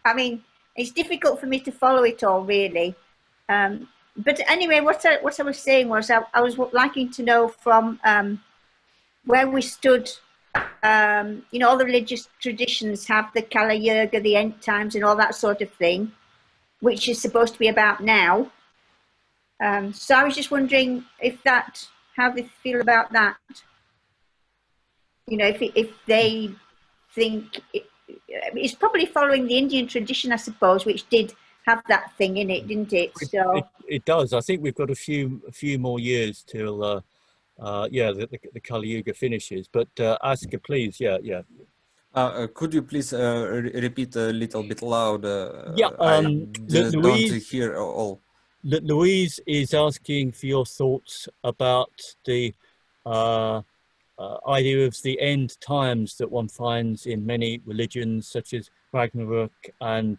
I mean, it's difficult for me to follow it all, really. But anyway, what I was saying was I was liking to know from where we stood. You know, all the religious traditions have the Kala Yuga, the end times, and all that sort of thing, which is supposed to be about now. So I was just wondering how they feel about that. You know, if they think it's probably following the Indian tradition, I suppose, which did have that thing in it, didn't it? So it does. I think we've got a few more years till the Kali Yuga finishes. But Askr, please, yeah. Could you please repeat a little bit louder? Yeah, don't hear all. Louise is asking for your thoughts about the idea of the end times that one finds in many religions, such as Ragnarok and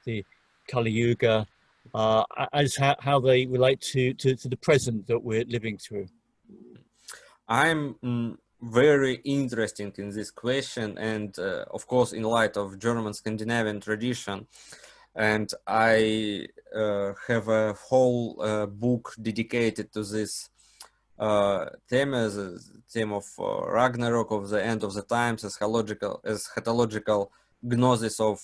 the Kali Yuga, as how they relate to the present that we're living through. I'm very interested in this question, and of course, in light of German Scandinavian tradition, and I have a whole book dedicated to this theme, as a theme of Ragnarok, of the end of the times, as eschatological gnosis of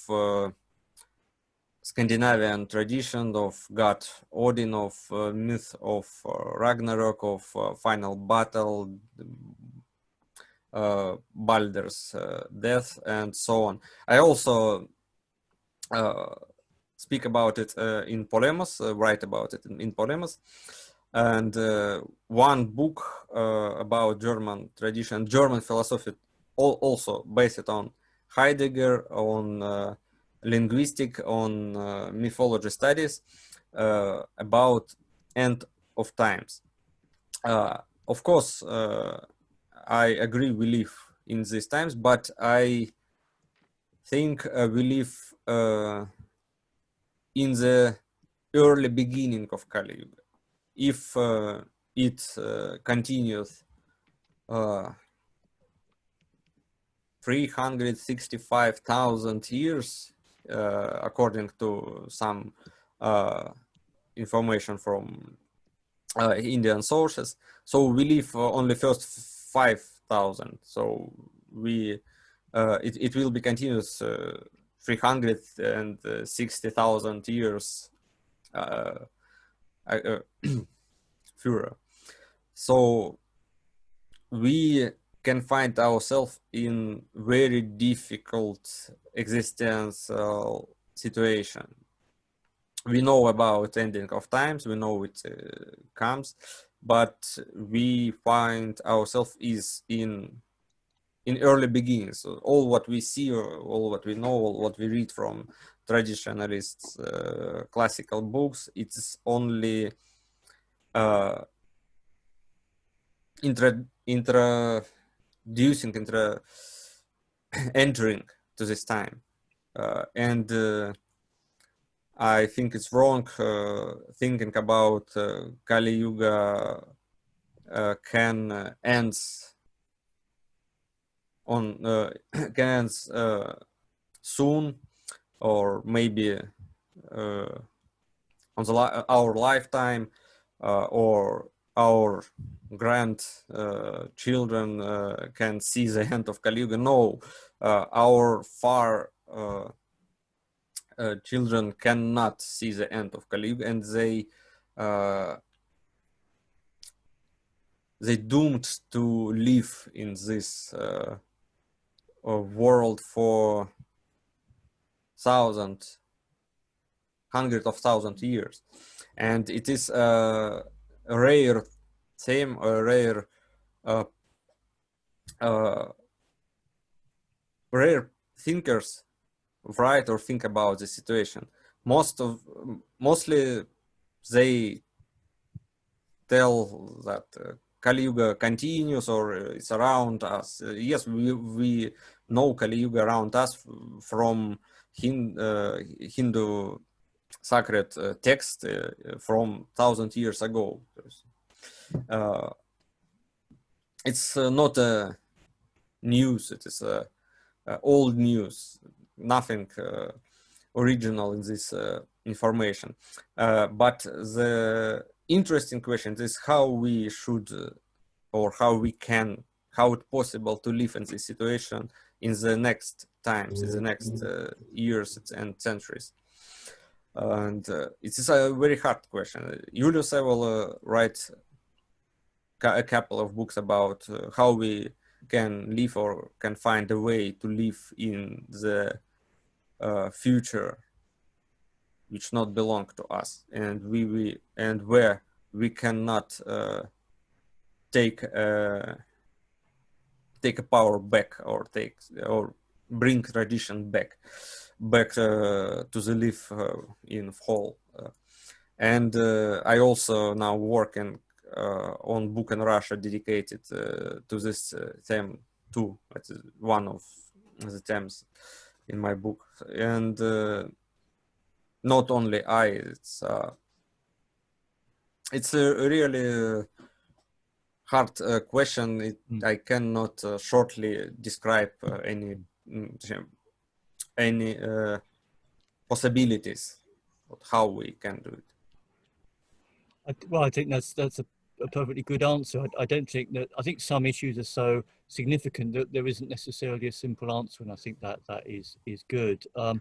Scandinavian tradition, of God Odin, of myth of Ragnarok, of final battle, Baldur's death, and so on. I also speak about it in Polemos, write about it in Polemos. And one book about German tradition, German philosophy, also based on Heidegger, on linguistic, on mythology studies, about end of times. Of course, I agree we live in these times, but I think we live in the early beginning of Kali Yuga. If it continues 365,000 years, according to some information from Indian sources, so we live only first 5,000. So we it will be continuous 360,000 years further. So we can find ourselves in very difficult existential situation. We know about ending of times, we know it comes, but we find ourselves is in early beginnings. So all what we see, or all what we know, all what we read from traditionalists, classical books, it's only entering to this time, and I think it's wrong thinking about Kali Yuga can ends on can ends soon, or maybe on our lifetime, or our grandchildren can see the end of Kali Yuga. No, our far children cannot see the end of Kali Yuga, and they doomed to live in this world for hundreds of thousands years, and it is a rare theme, a rare rare thinkers write or think about the situation. Mostly they tell that Kali Yuga continues or it's around us. Yes, we know Kali Yuga around us from Hindu sacred text from 1,000 years ago. It's not news, it is old news, nothing original in this information. But the interesting question is how we should or how it's possible to live in this situation in the next times, in the next years and centuries. And it is a very hard question. Julius Evola writes a couple of books about how we can live or can find a way to live in the future which not belong to us, and where we cannot take a power back or bring tradition back to the live in whole. And I also now working on book in Russia dedicated to this theme too. It's one of the themes in my book, and not only it's a really hard question. I cannot shortly describe any possibilities of how we can do it. Well, I think that's a perfectly good answer. I don't think that, I think some issues are so significant that there isn't necessarily a simple answer, and I think that is good. I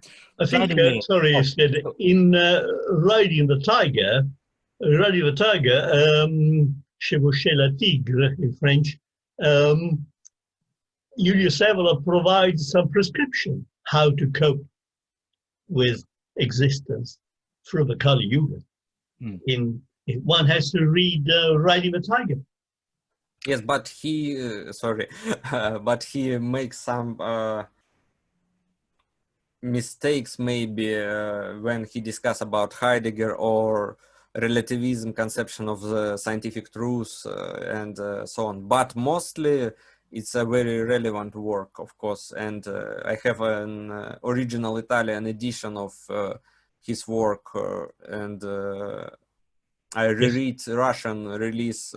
think, sorry, Stead, in Riding the Tiger, Chevaucher la Tigre in French, Julius Evola provides some prescription how to cope with existence through the Kali Yuga. One has to read Riding the Tiger. Yes, but he, but he makes some mistakes maybe when he discusses about Heidegger or relativism conception of the scientific truth and so on. But mostly it's a very relevant work, of course. And I have an original Italian edition of his work, and I reread Russian release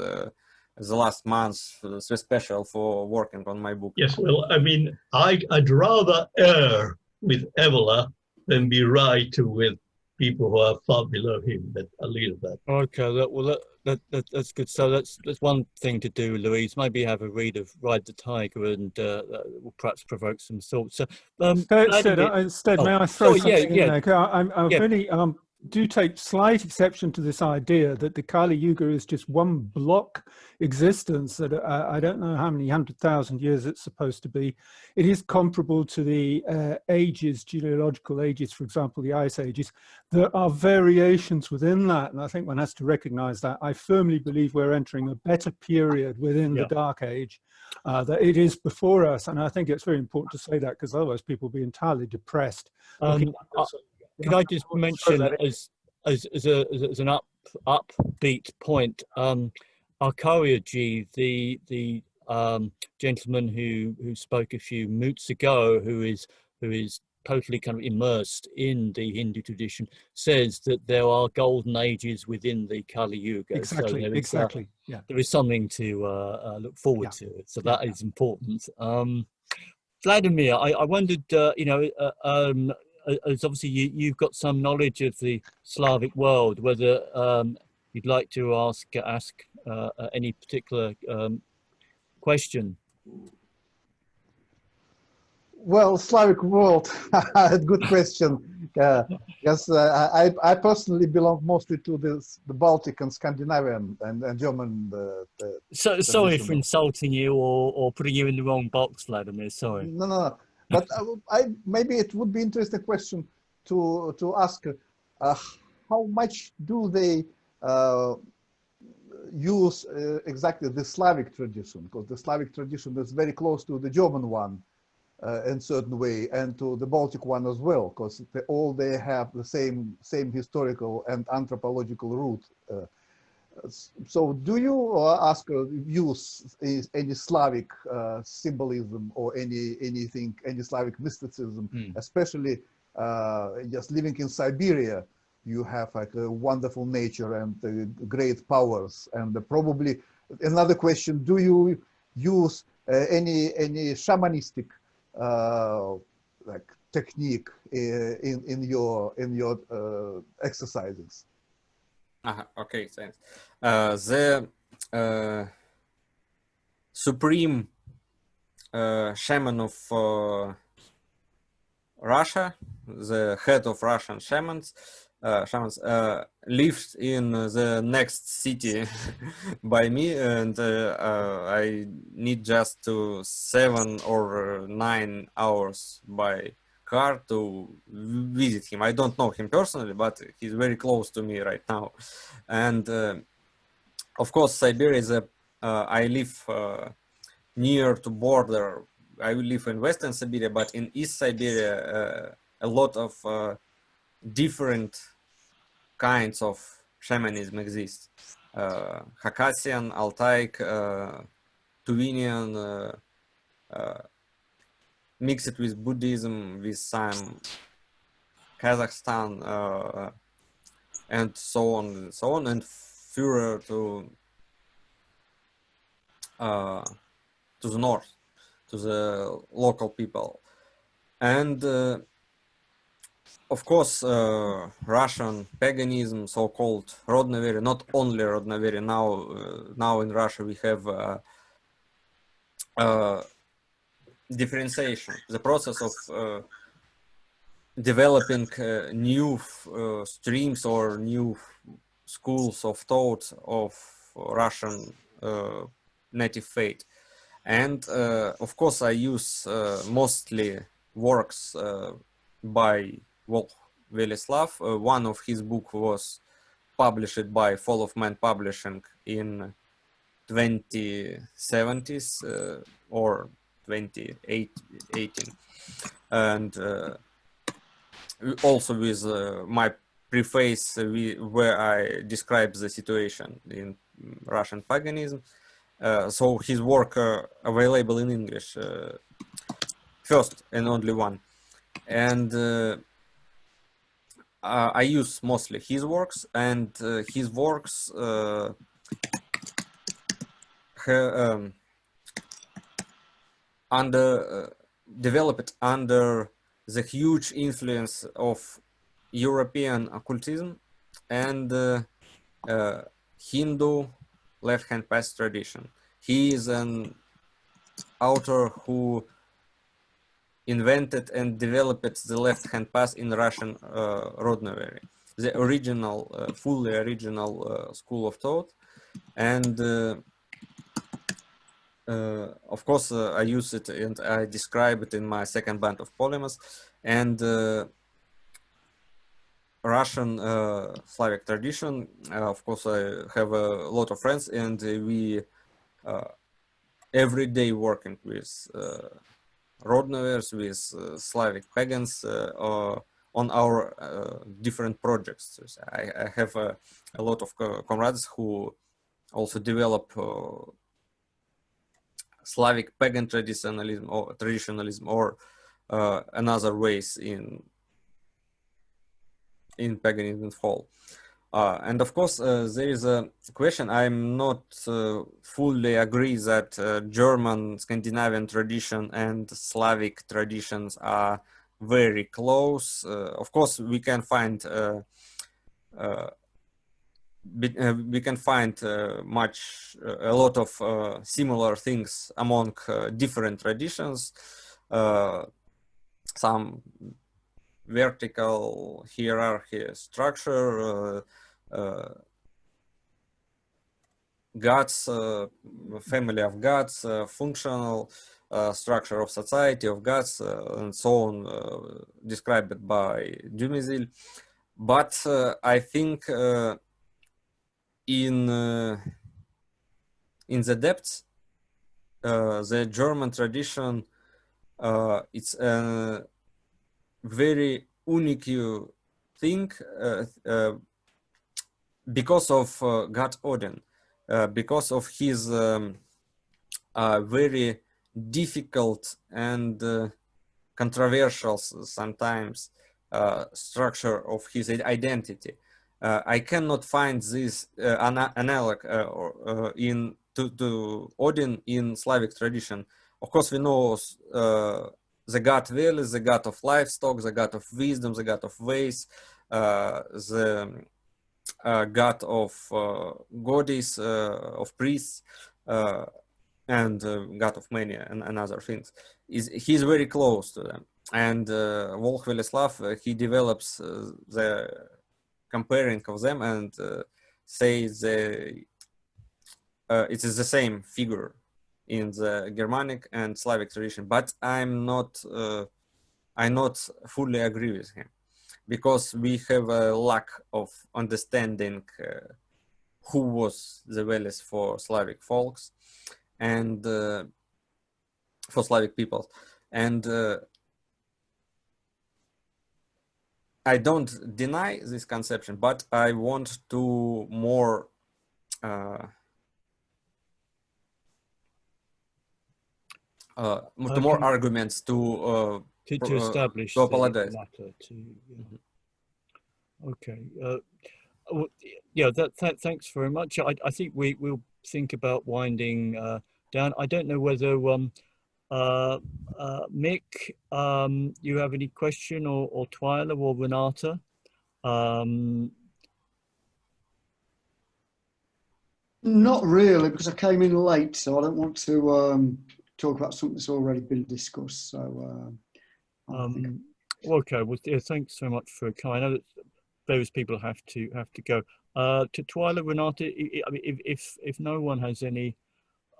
the last month, so special for working on my book. Yes, well, I mean, I'd rather err with Evola than be right with people who are far below him, but I'll leave that. Okay, well, that's good. So that's one thing to do, Louise. Maybe have a read of Ride the Tiger, and that will perhaps provoke some thoughts. So, Stead, may I throw something in there? I really do take slight exception to this idea that the Kali Yuga is just one block existence that I don't know how many 100,000 years it's supposed to be. It is comparable to the ages, geological ages, for example, the ice ages. There are variations within that, and I think one has to recognize that. I firmly believe we're entering a better period within the Dark Age, that it is before us, and I think it's very important to say that, because otherwise people will be entirely depressed. Could I just mention, as an upbeat point, Arkaryaji, the gentleman who spoke a few moots ago, who is totally kind of immersed in the Hindu tradition, says that there are golden ages within the Kali Yuga. Exactly, so there is, exactly. Yeah, there is something to look forward to. So that is important. Vladimir, I wondered, you know, as obviously you've got some knowledge of the Slavic world, whether you'd like to ask any particular question. Well, Slavic world, good question. Yes, I personally belong mostly to the Baltic and Scandinavian and German. So sorry for insulting you or putting you in the wrong box, Vladimir. Sorry. No. But maybe it would be interesting question to ask. How much do they use exactly the Slavic tradition? Because the Slavic tradition is very close to the German one. In certain way, and to the Baltic one as well, because they have the same historical and anthropological root. So, do you use any Slavic symbolism or any Slavic mysticism, especially just living in Siberia? You have like a wonderful nature and great powers, and probably another question: do you use any shamanistic like technique in your exercises? Okay, thanks. The supreme shaman of Russia, the head of Russian shamans, lived in the next city by me, and I need just 7 or 9 hours by car to visit him. I don't know him personally, but he's very close to me right now. And of course, Siberia is I live near to border. I live in Western Siberia, but in East Siberia, a lot of different kinds of shamanism exist. Khakasian, Altaic, Tuvinian, mixed with Buddhism, with some Kazakhstan, and so on, and further to the north, to the local people. And of course, Russian paganism, so-called Rodnovery, not only Rodnovery. Now in Russia we have differentiation, the process of developing new streams or new schools of thought of Russian native faith. And of course, I use mostly works by Wolf Velislav. One of his books was published by Fall of Man Publishing in 2070s or 2018, and also with my preface where I describe the situation in Russian paganism. So his work available in English, first and only one. And I use mostly his works, and his works developed under the huge influence of European occultism and Hindu left-hand path tradition. He is an author who invented and developed the left-hand path in Russian Rodnovery, the original, fully original school of thought. And of course, I use it and I describe it in my second band of Polemos. And Russian Slavic tradition, of course, I have a lot of friends, and we every day working with Rodnovers, with Slavic pagans on our different projects. I have a lot of comrades who also develop Slavic pagan traditionalism or another ways in paganism and fall. And of course, there is a question. I'm not fully agree that German, Scandinavian tradition and Slavic traditions are very close. Of course, we can find a lot of similar things among different traditions. Some vertical hierarchy structure, gods, family of gods, functional structure of society of gods, and so on, described by Dumezil. But I think in the depths, the German tradition, it's a very unique thing because of God Odin, because of his very difficult and controversial sometimes structure of his identity. I cannot find this analog to Odin in Slavic tradition. Of course, we know the god Vel is the god of livestock, the god of wisdom, the god of ways, the god of goddess, of priests, and god of many and other things. He's very close to them. And Volk Veleslav, he develops the comparing of them and says it is the same figure in the Germanic and Slavic tradition, but I not fully agree with him, because we have a lack of understanding who was the Veles for Slavic folks and for Slavic peoples. And I don't deny this conception, but I want to more more arguments to establish to apologize. Okay. Well, yeah. Thanks very much. I think we'll think about winding down. I don't know whether Mick, you have any question, or Twyla or Renata? Not really, because I came in late, so I don't want to talk about something that's already been discussed. So, okay. Well, yeah, thanks so much for coming. I know that various people have to go. To Twyla, Renata, I mean, if no one has any.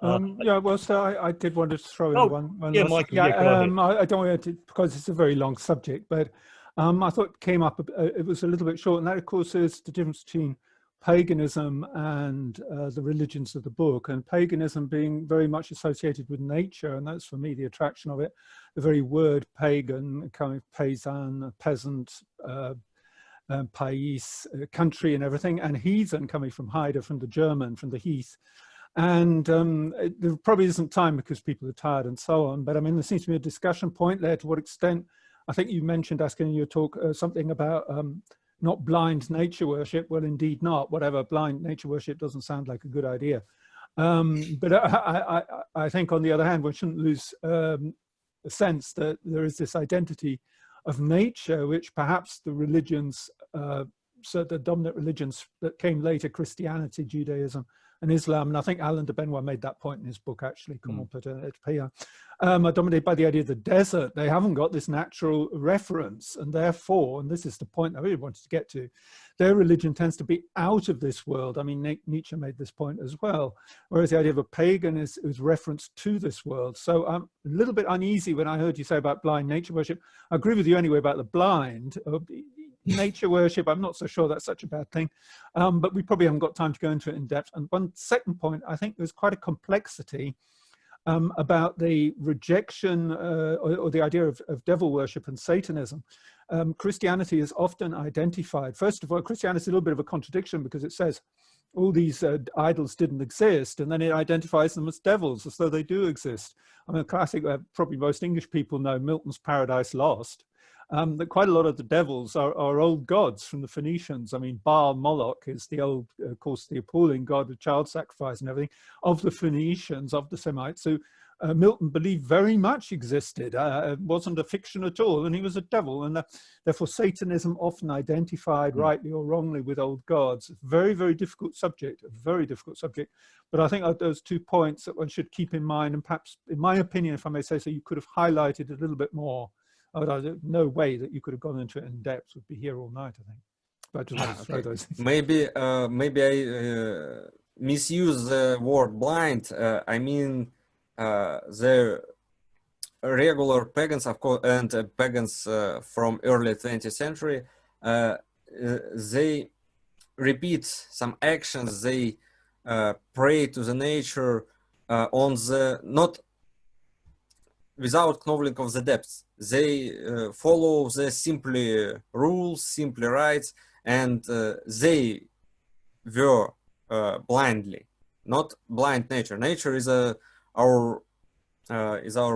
Yeah, well, so I did want to throw in one. Yeah, Michael. Yeah, I don't want to, because it's a very long subject, but I thought it came up. It was a little bit short, and that, of course, is the difference between paganism and the religions of the book, and paganism being very much associated with nature, and that's for me the attraction of it. The very word pagan, kind of paysan, peasant, pais, country and everything, and heathen coming from Haida, from the German, from the heath. And there probably isn't time because people are tired and so on, but I mean, there seems to be a discussion point there to what extent. I think you mentioned, Askr, in your talk, something about not blind nature worship. Well, indeed not. Whatever, blind nature worship doesn't sound like a good idea. But I think, on the other hand, we shouldn't lose a sense that there is this identity of nature, which perhaps the religions, so the dominant religions that came later, Christianity, Judaism, and Islam, and I think Alain de Benoit made that point in his book, actually, Comment peut-on être paysan, are dominated by the idea of the desert. They haven't got this natural reference, and therefore, and this is the point I really wanted to get to, their religion tends to be out of this world. I mean, Nietzsche made this point as well, whereas the idea of a pagan is reference to this world. So I'm a little bit uneasy when I heard you say about blind nature worship. I agree with you anyway about the blind. Nature worship, I'm not so sure that's such a bad thing, but we probably haven't got time to go into it in depth. And one second point, I think there's quite a complexity about the rejection or the idea of devil worship and Satanism. Christianity is often identified. First of all, Christianity is a little bit of a contradiction, because it says all these idols didn't exist, and then it identifies them as devils, as though they do exist. I mean, a classic, probably most English people know Milton's Paradise Lost, that quite a lot of the devils are old gods from the Phoenicians. I mean, Baal Moloch is the old, of course, the appalling god of child sacrifice and everything, of the Phoenicians, of the Semites. So Milton believed very much existed, wasn't a fiction at all, and he was a devil, and therefore Satanism often identified rightly or wrongly with old gods. Very, very difficult subject, a very difficult subject. But I think those 2 points that one should keep in mind, and perhaps, in my opinion, if I may say so, you could have highlighted a little bit more. No way that you could have gone into it in depth. Would be here all night, I think. But I just want to throw those things. Maybe I misuse the word blind. I mean, the regular pagans, of course, and pagans from early 20th century, they repeat some actions. They pray to the nature on the not without knowing of the depths. They follow the simply rules, simply rites, and they were blindly, not blind nature. Nature is our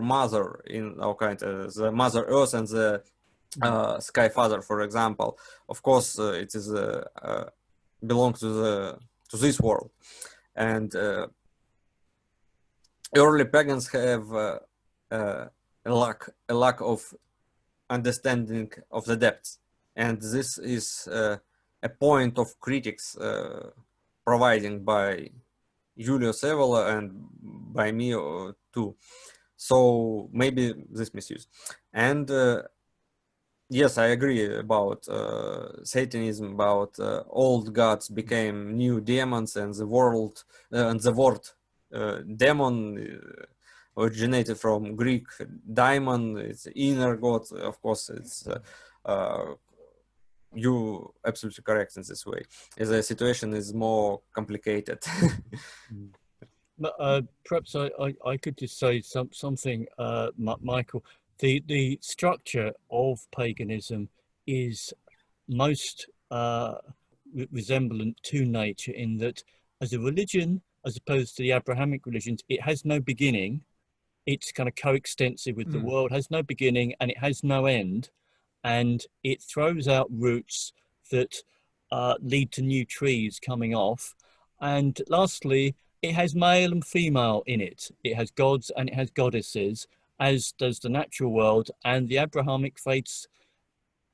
mother in our kind, the Mother Earth and the Sky Father, for example. Of course, it is belongs to this world, and early pagans have a lack of understanding of the depths, and this is a point of critics providing by Julius Evola and by me too. So maybe this misuse. And yes, I agree about Satanism, about old gods became new demons, and the world and the word demon originated from Greek daimon. It's inner god. Of course, it's you absolutely correct in this way. The situation is more complicated. Perhaps I could just say something, Michael. The structure of paganism is most resemblant to nature in that, as a religion, as opposed to the Abrahamic religions, it has no beginning. It's kind of coextensive with the world, has no beginning and it has no end. And it throws out roots that lead to new trees coming off. And lastly, it has male and female in it. It has gods and it has goddesses, as does the natural world. And the Abrahamic faiths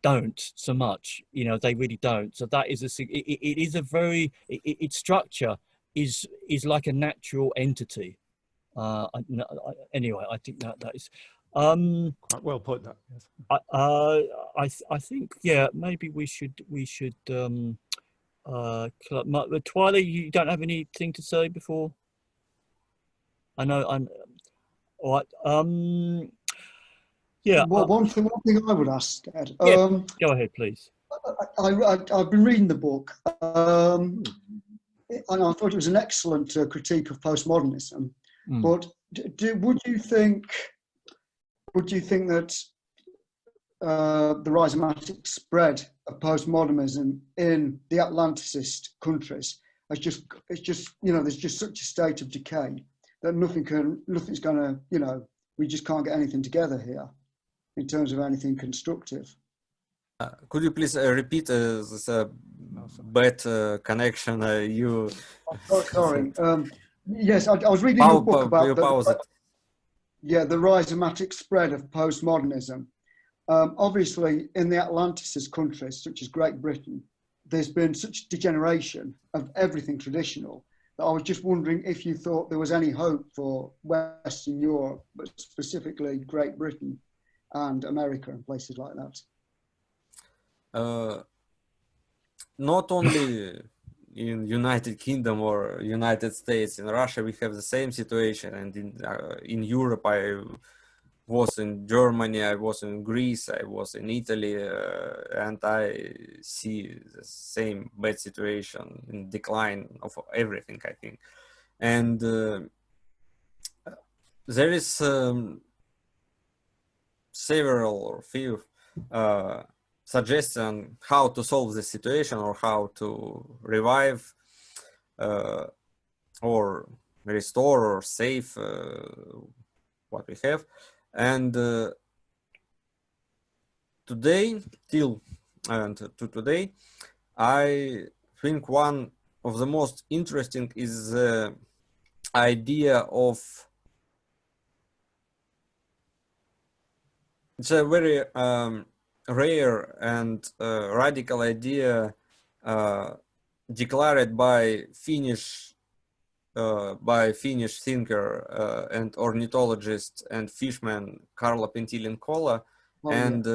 don't so much, you know, they really don't. So that is it is a very, its structure is like a natural entity. Anyway, I think that is quite well put. That yes. I think, yeah, maybe we should Twyla, you don't have anything to say before? I know I'm all right. Yeah. Well, one thing I would ask, Ed. Yeah, go ahead, please. I've been reading the book, and I thought it was an excellent critique of postmodernism. But would you think that the rhizomatic spread of postmodernism in the Atlanticist countries it's just you know, there's just such a state of decay that nothing's gonna, you know, we just can't get anything together here in terms of anything constructive. Could you please repeat this bad connection? Sorry. Yes, I was reading a book about the rhizomatic spread of postmodernism. Obviously, in the Atlanticist countries, such as Great Britain, there's been such degeneration of everything traditional that I was just wondering if you thought there was any hope for Western Europe, but specifically Great Britain and America and places like that. Not only in United Kingdom or United States, in Russia we have the same situation, and in Europe I was in Germany, I was in Greece, I was in Italy, and I see the same bad situation in decline of everything, I think. And there is several or few suggestions how to solve the situation or how to revive or restore or save what we have. And today, till and to today, I think one of the most interesting is the idea of, it's a very rare and radical idea declared by Finnish thinker and ornithologist and fisherman Karla Pentilin-Kola, and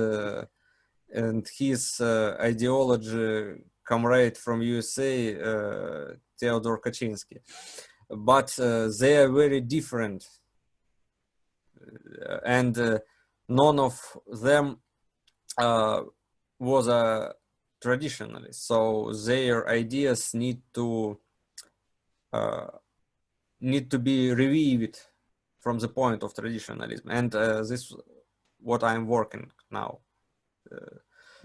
his ideology comrade from USA, Theodore Kaczynski. But they are very different, and none of them was a traditionalist. So their ideas need to be revived from the point of traditionalism, and this is what I'm working now.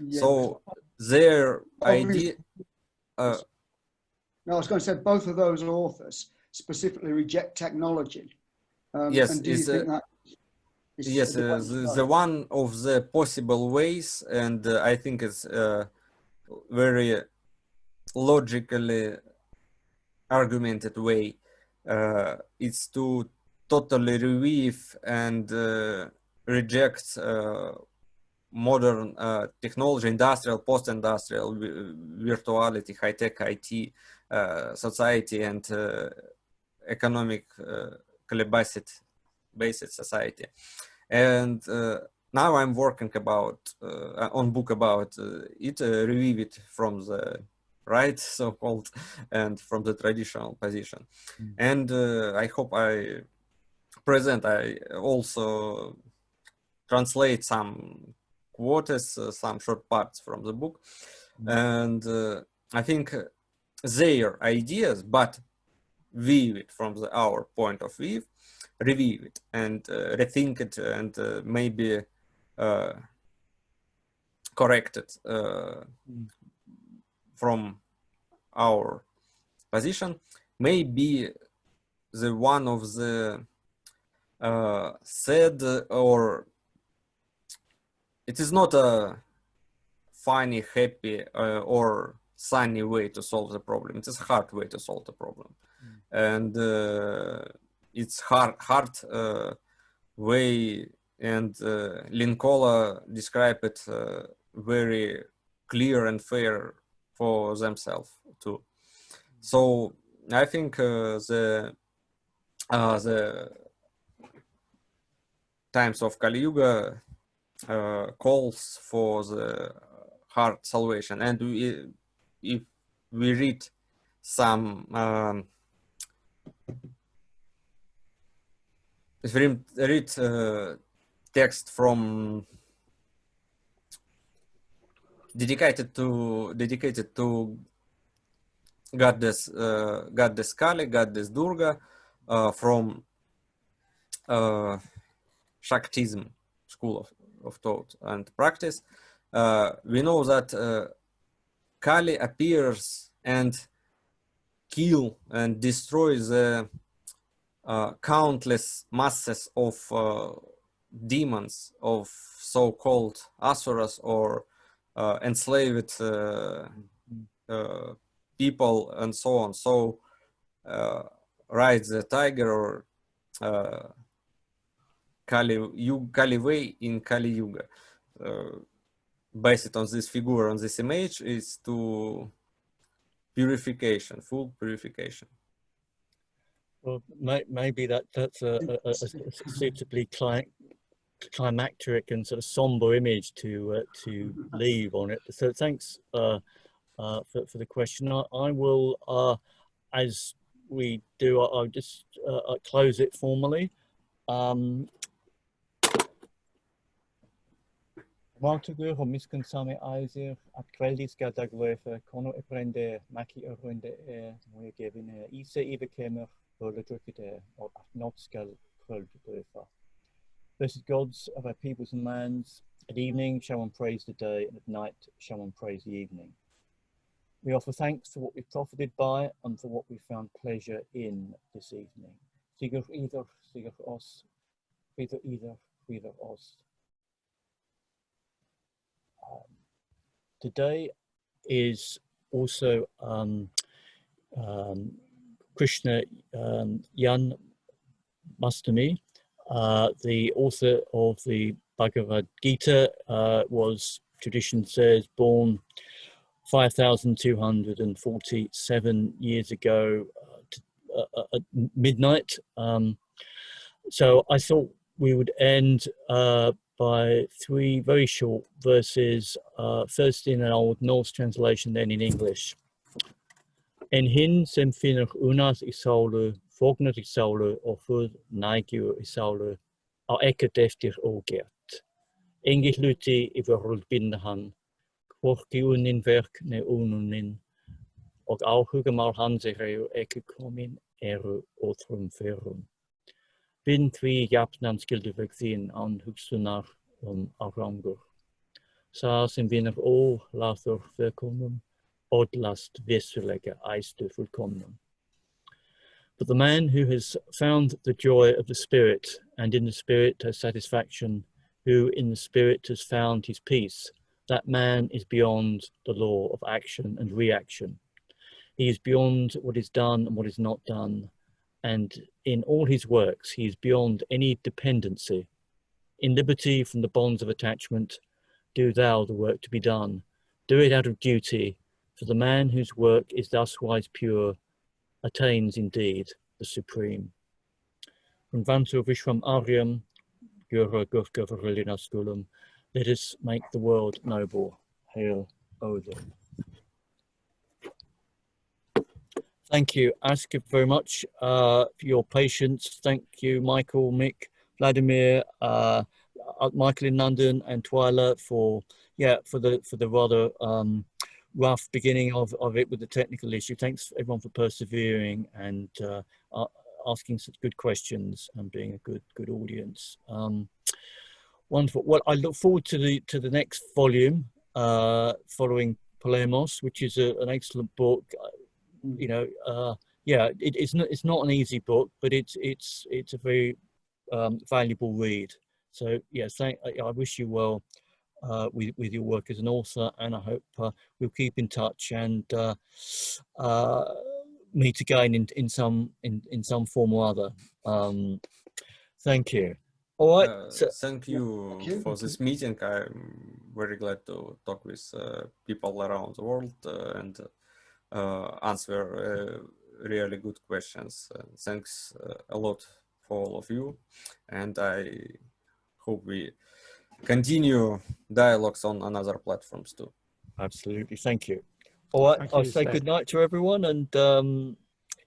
So their idea. No, I was going to say both of those authors specifically reject technology. Yes, and do you think that? Yes, the one of the possible ways, and I think it's very logically argumented way, is to totally revive and reject modern technology, industrial, post-industrial, virtuality, high-tech, IT society, and economically based society. And now I'm working on book about it, revive it from the right, so-called, and from the traditional position. And I hope I also translate some quotes, some short parts from the book. And I think their ideas, but view it from our point of view, review it and rethink it, and maybe correct it from our position, may be the one of the sad, or it is not a funny, happy, or sunny way to solve the problem. It is a hard way to solve the problem. And it's hard way, and Linkola described it very clear and fair for themselves too. So I think the times of Kali Yuga calls for the hard salvation, and if we read some if we read text from dedicated to goddess Kali, goddess Durga, from Shaktism school of thought and practice, we know that Kali appears and kill and destroy the countless masses of demons, of so-called asuras, or enslaved people, and so on. So rides the tiger, or Kali way in Kali Yuga, based on this figure, on this image, is to purification, full purification. Well, maybe that's a suitably climacteric and sort of somber image to leave on it. So thanks for the question. I will, as we do, I'll just close it formally. Martugur och miskunnsame aiser att kvälldiska daglefe kono e prende maki runde moje gevine ise ivekemer hurle drukkite och att not skal kvöldglefa. Blessed gods of our peoples and lands, at evening shall one praise the day, and at night shall one praise the evening. We offer thanks for what we've profited by and for what we found pleasure in this evening. Sigur either, sigur os, either, either os. Today is also Krishna Yan Mastami, the author of the Bhagavad Gita, was, tradition says, born 5,247 years ago at midnight. So I thought we would end by 3 very short verses, first in an Old Norse translation, then in English. En hin sem finner unas I saule, fognet I saule, og fud neigur I saule, a ekkert eftir ógert. Engil hluti I vörld binda han, hvorki unin verk ne ununin, og áhugamál hans eru ekki komin ótrum ferum. Bin því jafnan skildu veg þín án hugsunar árangur. Sá sem vinur laþur verkomnum, odlast vissulega æstu fullkomnum. But the man who has found the joy of the Spirit, and in the Spirit has satisfaction, who in the Spirit has found his peace, that man is beyond the law of action and reaction. He is beyond what is done and what is not done. And in all his works, he is beyond any dependency. In liberty from the bonds of attachment, do thou the work to be done. Do it out of duty, for the man whose work is thuswise pure attains indeed the supreme. Vantu Vishwam Aryam, Gura Gurka Varilina Skulum, let us make the world noble. Hail Odin. Thank you, Askr, very much for your patience. Thank you, Michael, Mick, Vladimir, Michael in London, and Twyla for the rather rough beginning of it with the technical issue. Thanks everyone for persevering and asking such good questions and being a good audience. Wonderful. Well, I look forward to the next volume following Polemos, which is an excellent book. You know, it's not an easy book, but it's a very valuable read. So yes, I wish you well with your work as an author, and I hope we'll keep in touch and meet again in some form or other. Thank you. All right. Thank you for this meeting. I'm very glad to talk with people around the world and answer really good questions. Thanks a lot for all of you, and I hope we continue dialogues on other platforms too. Absolutely, thank you. All right, I'll say good night to everyone, and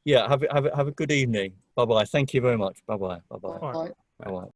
have a good evening. Bye bye. Thank you very much. Bye bye. Bye bye. Bye. Bye bye.